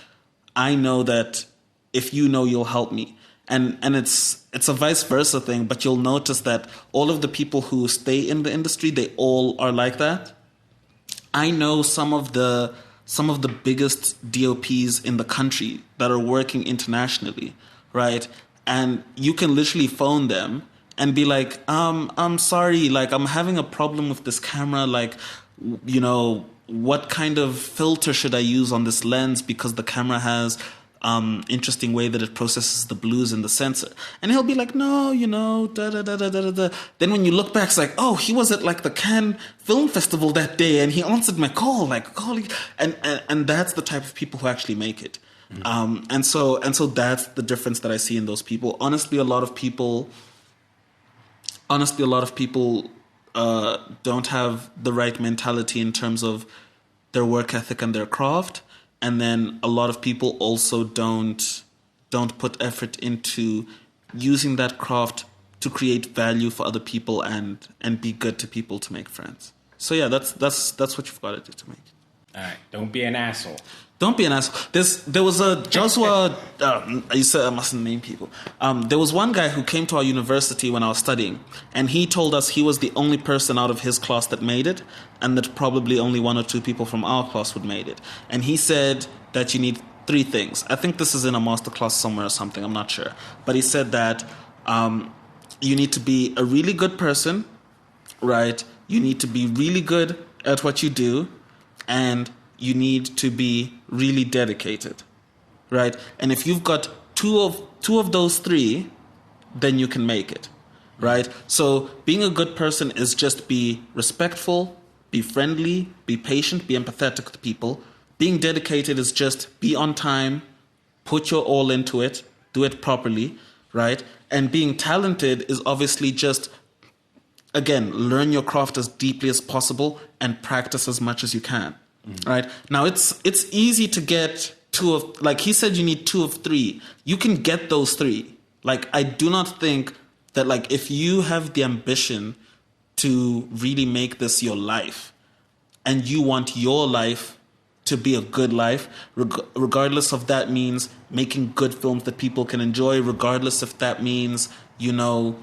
I know that if you know, you'll help me. And it's a vice versa thing, but you'll notice that all of the people who stay in the industry, they all are like that. I know some of the biggest DOPs in the country that are working internationally, right? And you can literally phone them and be like, I'm sorry, I'm having a problem with this camera, what kind of filter should I use on this lens, because the camera has interesting way that it processes the blues in the sensor. And he'll be like, no, da da da da da da. Then when you look back, it's like, oh, he was at the Cannes Film Festival that day and he answered my call, and that's the type of people who actually make it. And so that's the difference that I see in those people. Honestly, a lot of people don't have the right mentality in terms of their work ethic and their craft. And then a lot of people also don't put effort into using that craft to create value for other people and be good to people, to make friends. So yeah, that's what you've got to do to make it. All right, don't be an asshole. Don't be an asshole. There was a Joshua. You said I mustn't name people. There was one guy who came to our university when I was studying, and he told us he was the only person out of his class that made it, and that probably only 1 or 2 people from our class would made it. And he said that you need 3 things. I think this is in a masterclass somewhere or something. I'm not sure, but he said that you need to be a really good person, right? You need to be really good at what you do, and you need to be really dedicated, right? And if you've got two of those 3, then you can make it, right? So being a good person is just be respectful, be friendly, be patient, be empathetic to people. Being dedicated is just be on time, put your all into it, do it properly, right? And being talented is obviously just, again, learn your craft as deeply as possible and practice as much as you can. Right now, it's easy to get 2 of, like he said, you need 2 of 3. You can get those 3. I do not think that if you have the ambition to really make this your life, and you want your life to be a good life, regardless of that means making good films that people can enjoy, regardless if that means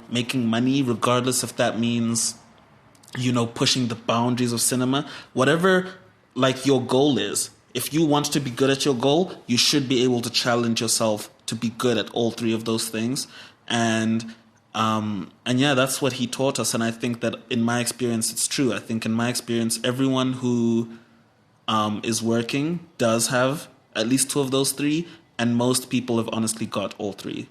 making money, regardless if that means pushing the boundaries of cinema, whatever. Your goal is, if you want to be good at your goal, you should be able to challenge yourself to be good at all 3 of those things. And yeah, that's what he taught us. And I think that in my experience, it's true. I think in my experience, everyone who is working does have at least 2 of those 3. And most people have honestly got all 3.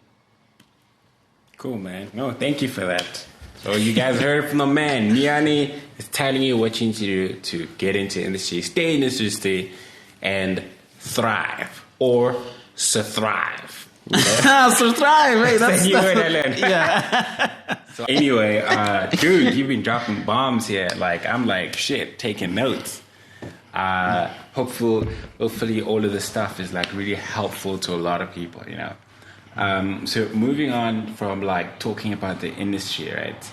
Cool, man. No, thank you for that. So you guys heard from the man. Niani is telling you what you need to do to get into industry, stay in this industry, and thrive or thrive. Subscribe. Hey, that's New word I learned. Yeah. So anyway, dude, you've been dropping bombs here. Like, I'm like, shit, taking notes. Hopefully all of this stuff is like really helpful to a lot of people, you know. So moving on from like talking about the industry, right?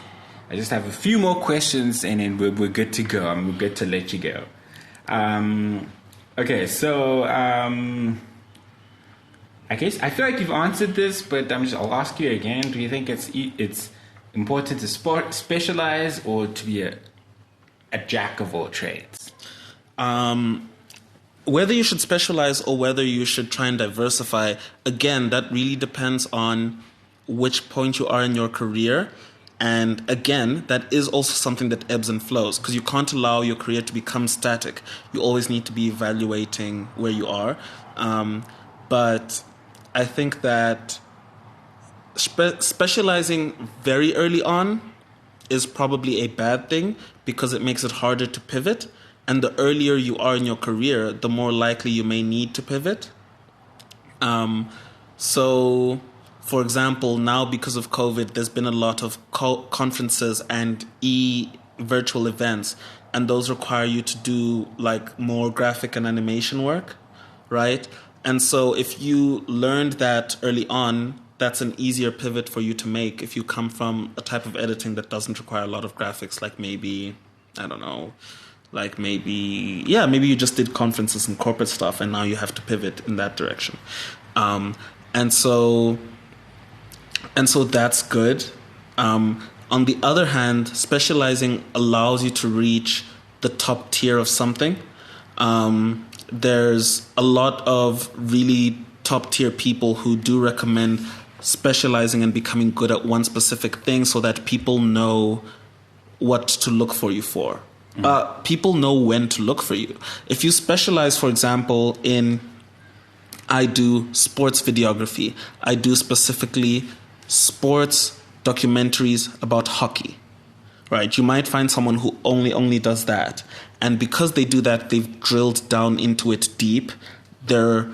I just have a few more questions and then we're good to go. I'm good to let you go. Okay, so I guess I feel like you've answered this, but I'll ask you again. Do you think it's important to specialize or to be a jack of all trades? Whether you should specialize or whether you should try and diversify, again, that really depends on which point you are in your career. And again, that is also something that ebbs and flows because you can't allow your career to become static. You always need to be evaluating where you are. But I think that specializing very early on is probably a bad thing because it makes it harder to pivot. And the earlier you are in your career, the more likely you may need to pivot. So, for example, now because of COVID, there's been a lot of conferences and virtual events, and those require you to do like more graphic and animation work, right? And so if you learned that early on, that's an easier pivot for you to make if you come from a type of editing that doesn't require a lot of graphics, like maybe, I don't know, like maybe you just did conferences and corporate stuff and now you have to pivot in that direction. And so that's good. On the other hand, specializing allows you to reach the top tier of something. There's a lot of really top tier people who do recommend specializing and becoming good at one specific thing so that people know what to look for you for. People know when to look for you. If you specialize, for example, I do sports videography. I do specifically sports documentaries about hockey, right? You might find someone who only does that. And because they do that, they've drilled down into it deep. They're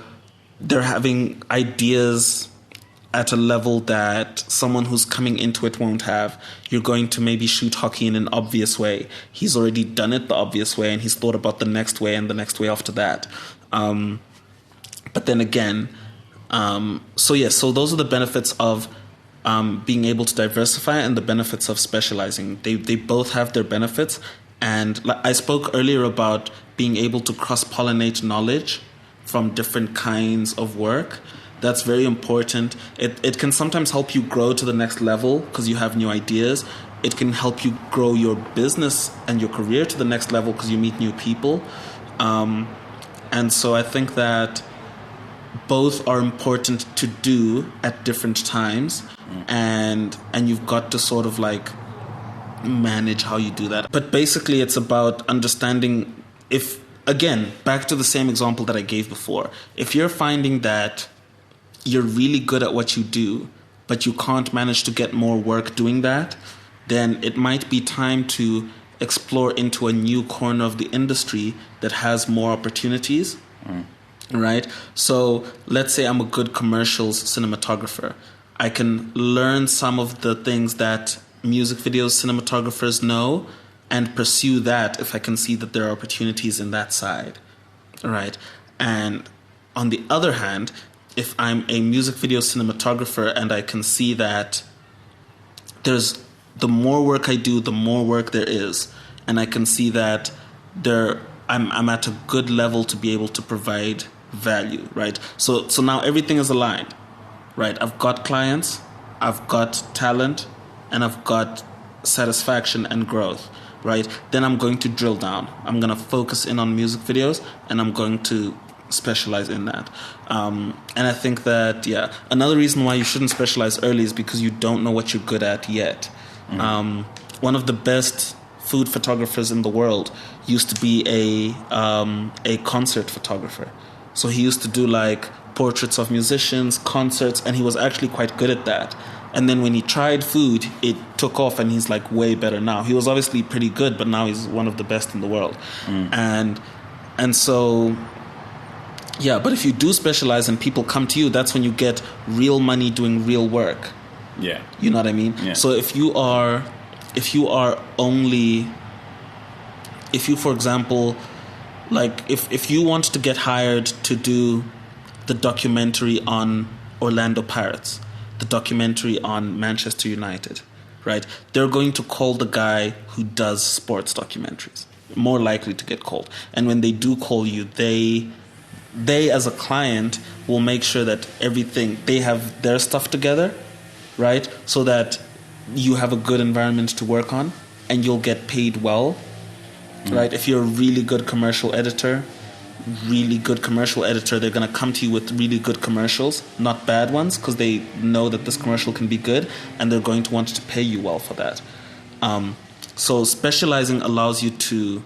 having ideas at a level that someone who's coming into it won't have. You're going to maybe shoot hockey in an obvious way. He's already done it the obvious way and he's thought about the next way and the next way after that. But then again, so those are the benefits of being able to diversify and the benefits of specializing. They both have their benefits. And I spoke earlier about being able to cross-pollinate knowledge from different kinds of work. That's very important. It can sometimes help you grow to the next level because you have new ideas. It can help you grow your business and your career to the next level because you meet new people. And so I think that both are important to do at different times. And you've got to sort of like manage how you do that. But basically it's about understanding again, back to the same example that I gave before. If you're finding that you're really good at what you do, but you can't manage to get more work doing that, then it might be time to explore into a new corner of the industry that has more opportunities, right? So let's say I'm a good commercials cinematographer. I can learn some of the things that music videos cinematographers know and pursue that if I can see that there are opportunities in that side, right? And on the other hand, if I'm a music video cinematographer and I can see that there's the more work I do, the more work there is, and I can see that I'm at a good level to be able to provide value, right? So now everything is aligned, right? I've got clients, I've got talent, and I've got satisfaction and growth, right? Then I'm going to drill down. I'm going to focus in on music videos, and I'm going to specialize in that. And I think that, another reason why you shouldn't specialize early is because you don't know what you're good at yet. One of the best food photographers in the world used to be a concert photographer. So he used to do like portraits of musicians, concerts, and he was actually quite good at that. And then when he tried food, it took off and he's like way better now. He was obviously pretty good, but now he's one of the best in the world. And so Yeah, but if you do specialize and people come to you, that's when you get real money doing real work. Yeah. You know what I mean? Yeah. So if you, for example, like if you want to get hired to do the documentary on Orlando Pirates, the documentary on Manchester United, right? They're going to call the guy who does sports documentaries, more likely to get called. And when they do call you, they as a client will make sure that they have their stuff together, right? So that you have a good environment to work on and you'll get paid well, right? If you're a really good commercial editor, they're going to come to you with really good commercials, not bad ones, because they know that this commercial can be good and they're going to want to pay you well for that. So specializing allows you to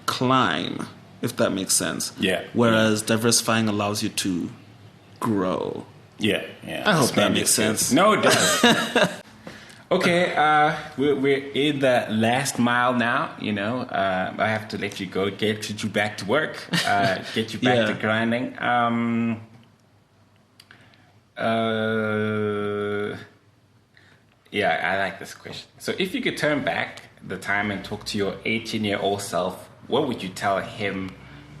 climb, if that makes sense. Yeah. Whereas diversifying allows you to grow. Yeah. I hope that makes sense. No, it doesn't. Okay, we're in the last mile now. I have to let you go, get you back to work, get you back to grinding. I like this question. So, if you could turn back the time and talk to your 18-year-old self, what would you tell him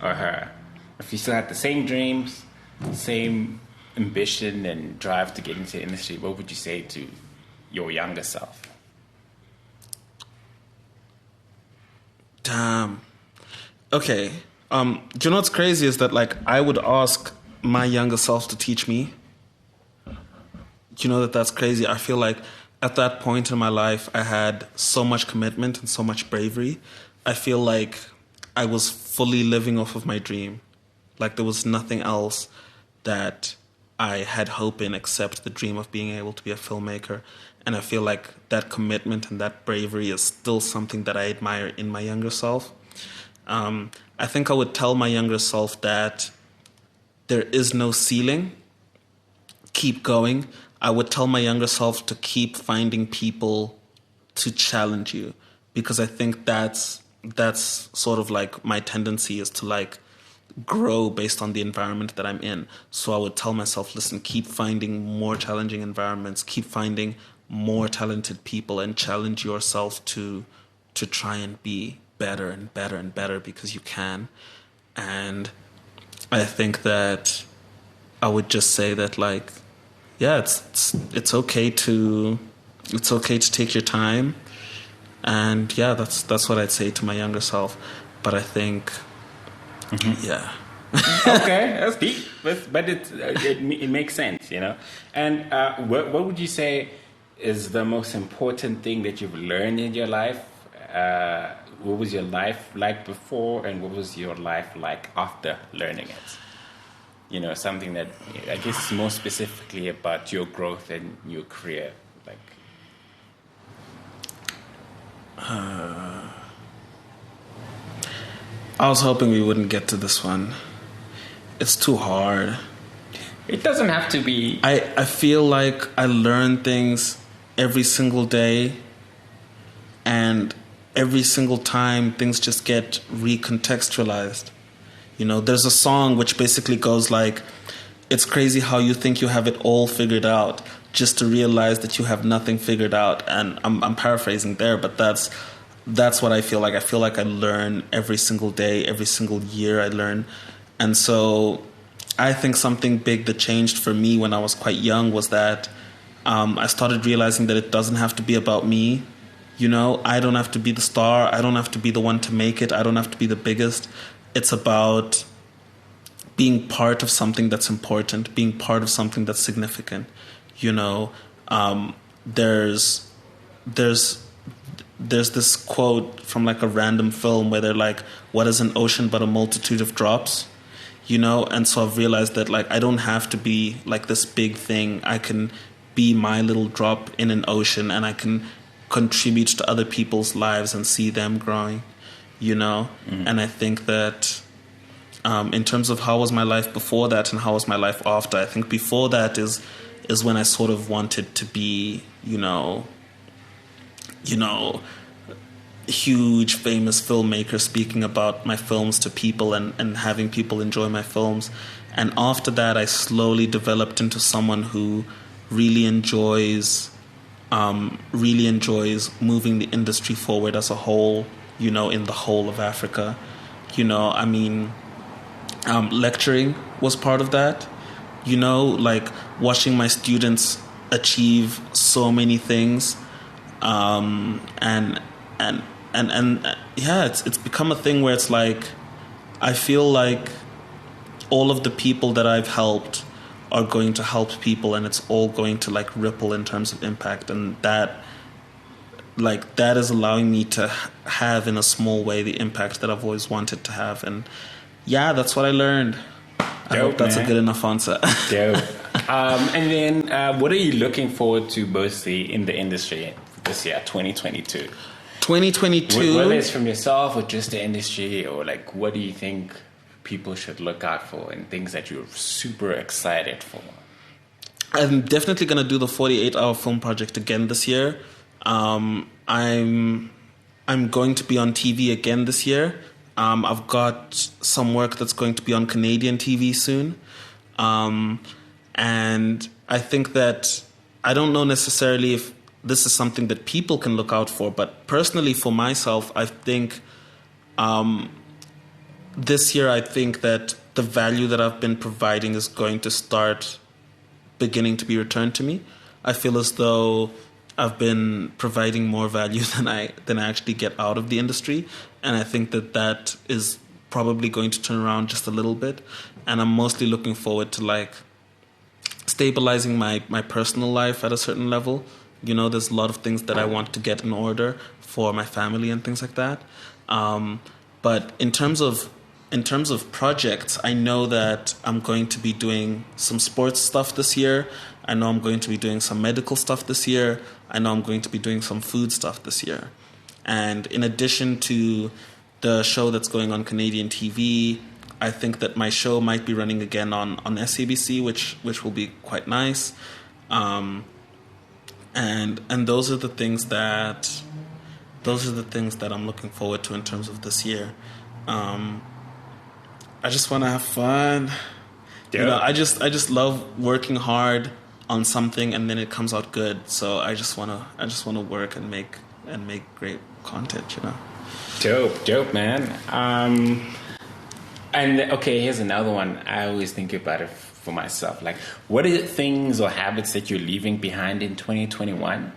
or her? If you still had the same dreams, same ambition and drive to get into the industry, what would you say to your younger self? Damn. Okay. Do you know what's crazy is that, like, I would ask my younger self to teach me. You know that's crazy. I feel like at that point in my life, I had so much commitment and so much bravery. I feel like I was fully living off of my dream. Like, there was nothing else that I had hope in except the dream of being able to be a filmmaker. And I feel like that commitment and that bravery is still something that I admire in my younger self. I think I would tell my younger self that there is no ceiling. Keep going. I would tell my younger self to keep finding people to challenge you, because I think that's sort of like my tendency is to like grow based on the environment that I'm in. So I would tell myself, listen, keep finding more challenging environments, keep finding more talented people, and challenge yourself to try and be better and better and better, because you can. And I think that I would just say that, like, yeah, it's okay to take your time, and yeah, that's what I'd say to my younger self. But I think, yeah. Okay, that's deep, but it makes sense, you know. And what would you say is the most important thing that you've learned in your life? What was your life like before, and what was your life like after learning it? You know, something that I guess more specifically about your growth and your career, like. I was hoping we wouldn't get to this one. It's too hard. It doesn't have to be. I feel like I learn things every single day, and every single time things just get recontextualized. You know, there's a song which basically goes like, it's crazy how you think you have it all figured out just to realize that you have nothing figured out. And I'm paraphrasing there, but that's what I feel like. I feel like I learn every single day, every single year I learn. And so I think something big that changed for me when I was quite young was that I started realizing that it doesn't have to be about me. You know, I don't have to be the star. I don't have to be the one to make it. I don't have to be the biggest. It's about being part of something that's important, being part of something that's significant. You know, there's this quote from like a random film where they're like, what is an ocean but a multitude of drops? You know, and so I've realized that, like, I don't have to be like this big thing. I can be my little drop in an ocean, and I can contribute to other people's lives and see them growing, you know? And I think that in terms of how was my life before that and how was my life after, I think before that is when I sort of wanted to be, you know, huge famous filmmaker speaking about my films to people and having people enjoy my films. And after that, I slowly developed into someone who really enjoys moving the industry forward as a whole, you know, in the whole of Africa. You know, I mean, lecturing was part of that, you know, like watching my students achieve so many things. And yeah, it's become a thing where it's like, I feel like all of the people that I've helped are going to help people, and it's all going to like ripple in terms of impact. And that is allowing me to have in a small way the impact that I've always wanted to have. And yeah, that's what I learned. I hope that's a good enough answer. Dope. And then what are you looking forward to mostly in the industry this year, 2022? 2022? Whether it's from yourself or just the industry, or like what do you think people should look out for and things that you're super excited for? I'm definitely going to do the 48-hour film project again this year. I'm going to be on TV again this year. I've got some work that's going to be on Canadian TV soon. And I think that I don't know necessarily if this is something that people can look out for, but personally for myself, I think this year I think that the value that I've been providing is going to start beginning to be returned to me. I feel as though I've been providing more value than I actually get out of the industry, and I think that is probably going to turn around just a little bit. And I'm mostly looking forward to like stabilizing my personal life at a certain level. You know, there's a lot of things that I want to get in order for my family and things like that. But in terms of projects, I know that I'm going to be doing some sports stuff this year. I know I'm going to be doing some medical stuff this year. I know I'm going to be doing some food stuff this year. And in addition to the show that's going on Canadian TV, I think that my show might be running again on SABC, which will be quite nice. And those are the things that I'm looking forward to in terms of this year. I just want to have fun. Yeah. You know, I just love working hard on something and then it comes out good. So I just want to work and make great content, you know. Dope, man. And okay, here's another one. I always think about it for myself. Like, what are the things or habits that you're leaving behind in 2021?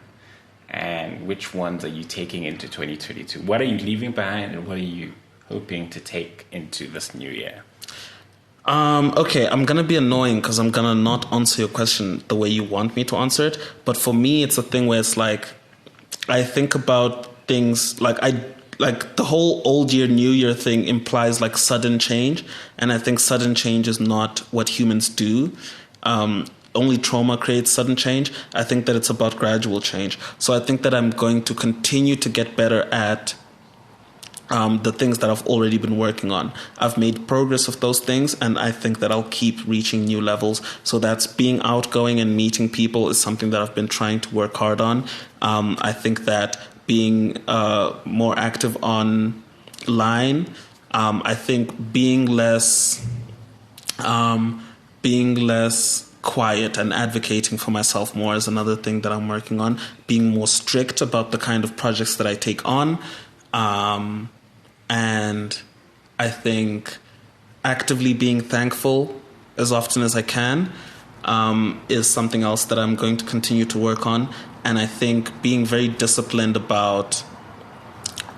And which ones are you taking into 2022? What are you leaving behind and what are you hoping to take into this new year? Okay, I'm going to be annoying because I'm going to not answer your question the way you want me to answer it. But for me, it's a thing where it's like, I think about things like the whole old year, new year thing implies like sudden change. And I think sudden change is not what humans do. Only trauma creates sudden change. I think that it's about gradual change. So I think that I'm going to continue to get better at the things that I've already been working on. I've made progress of those things, and I think that I'll keep reaching new levels. So that's being outgoing and meeting people is something that I've been trying to work hard on. I think that being more active online, I think being less quiet and advocating for myself more is another thing that I'm working on. Being more strict about the kind of projects that I take on. And I think actively being thankful as often as I can is something else that I'm going to continue to work on. And I think being very disciplined about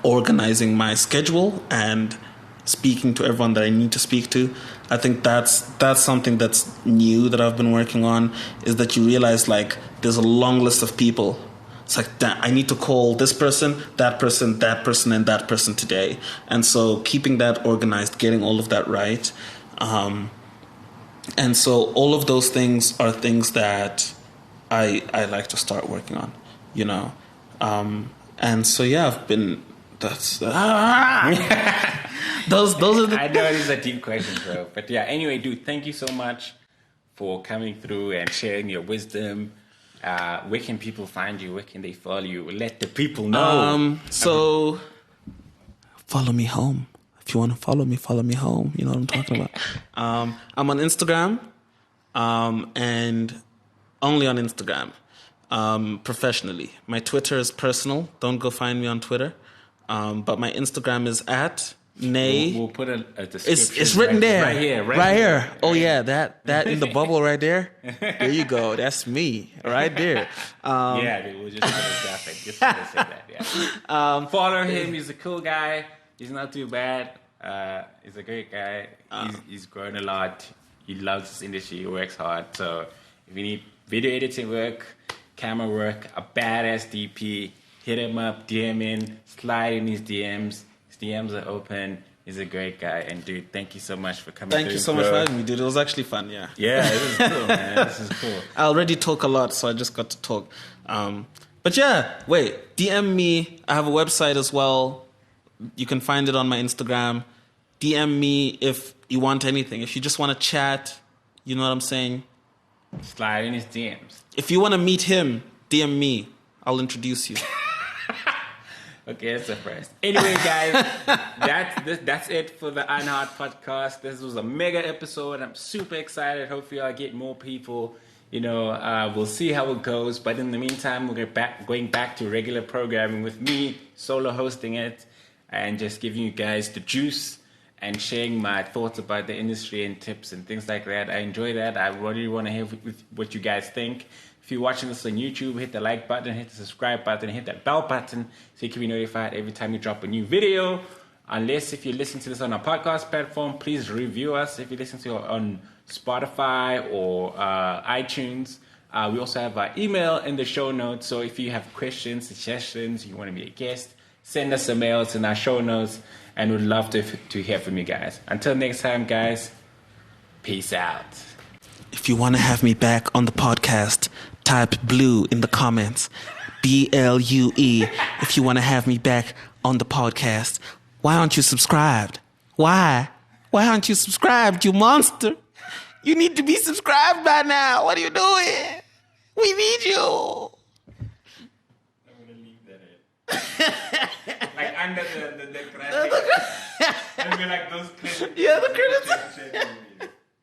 organizing my schedule and speaking to everyone that I need to speak to. I think that's something that's new that I've been working on, is that you realize like there's a long list of people. It's like, I need to call this person, that person, and that person today. And so keeping that organized, getting all of that right. And so all of those things are things that I like to start working on, you know. And so, yeah, I've been... those are the... I know these are deep questions, bro. But yeah, anyway, dude, thank you so much for coming through and sharing your wisdom. Where can people find you? Where can they follow you? Let the people know. So follow me home. If you want to follow me home. You know what I'm talking about. I'm on Instagram, and only on Instagram, professionally. My Twitter is personal. Don't go find me on Twitter. But my Instagram is at Nay. We'll put a description. It's written there. Right here. Oh yeah, that in the bubble right there. There you go. That's me right there. We'll just put a graphic. Just to say that. Yeah. Follow him. He's a cool guy. He's not too bad. He's a great guy. He's grown a lot. He loves this industry. He works hard. So if you need video editing work, camera work, a badass DP, hit him up, DM in, slide in his DMs. His DMs are open. He's a great guy. And dude, thank you so much for coming. Thank you so much for having me, dude. It was actually fun. Yeah. Yeah, this is cool, man. This is cool. I already talk a lot, so I just got to talk. But yeah, wait. DM me. I have a website as well. You can find it on my Instagram. DM me if you want anything. If you just want to chat, you know what I'm saying? Slide in his DMs. If you want to meet him, DM me. I'll introduce you. Okay, that's the first. Anyway, guys, that's it for the Unhard podcast. This was a mega episode. I'm super excited. Hopefully I'll get more people. We'll see how it goes. But in the meantime, we'll going back to regular programming with me, solo hosting it, and just giving you guys the juice and sharing my thoughts about the industry and tips and things like that. I enjoy that. I really want to hear what you guys think. If you're watching this on YouTube, hit the like button, hit the subscribe button, hit that bell button so you can be notified every time we drop a new video. Unless if you listen to this on a podcast platform, please review us. If you listen to it on Spotify or iTunes, we also have our email in the show notes. So if you have questions, suggestions, you want to be a guest, send us a mail. It's in our show notes, and we'd love to hear from you guys. Until next time, guys, peace out. If you want to have me back on the podcast, type blue in the comments. BLUE. If you want to have me back on the podcast, why aren't you subscribed? Why? Why aren't you subscribed, you monster? You need to be subscribed by now. What are you doing? We need you. I'm going to leave that in. Like under the credits. And be like those credits. Yeah, the credits.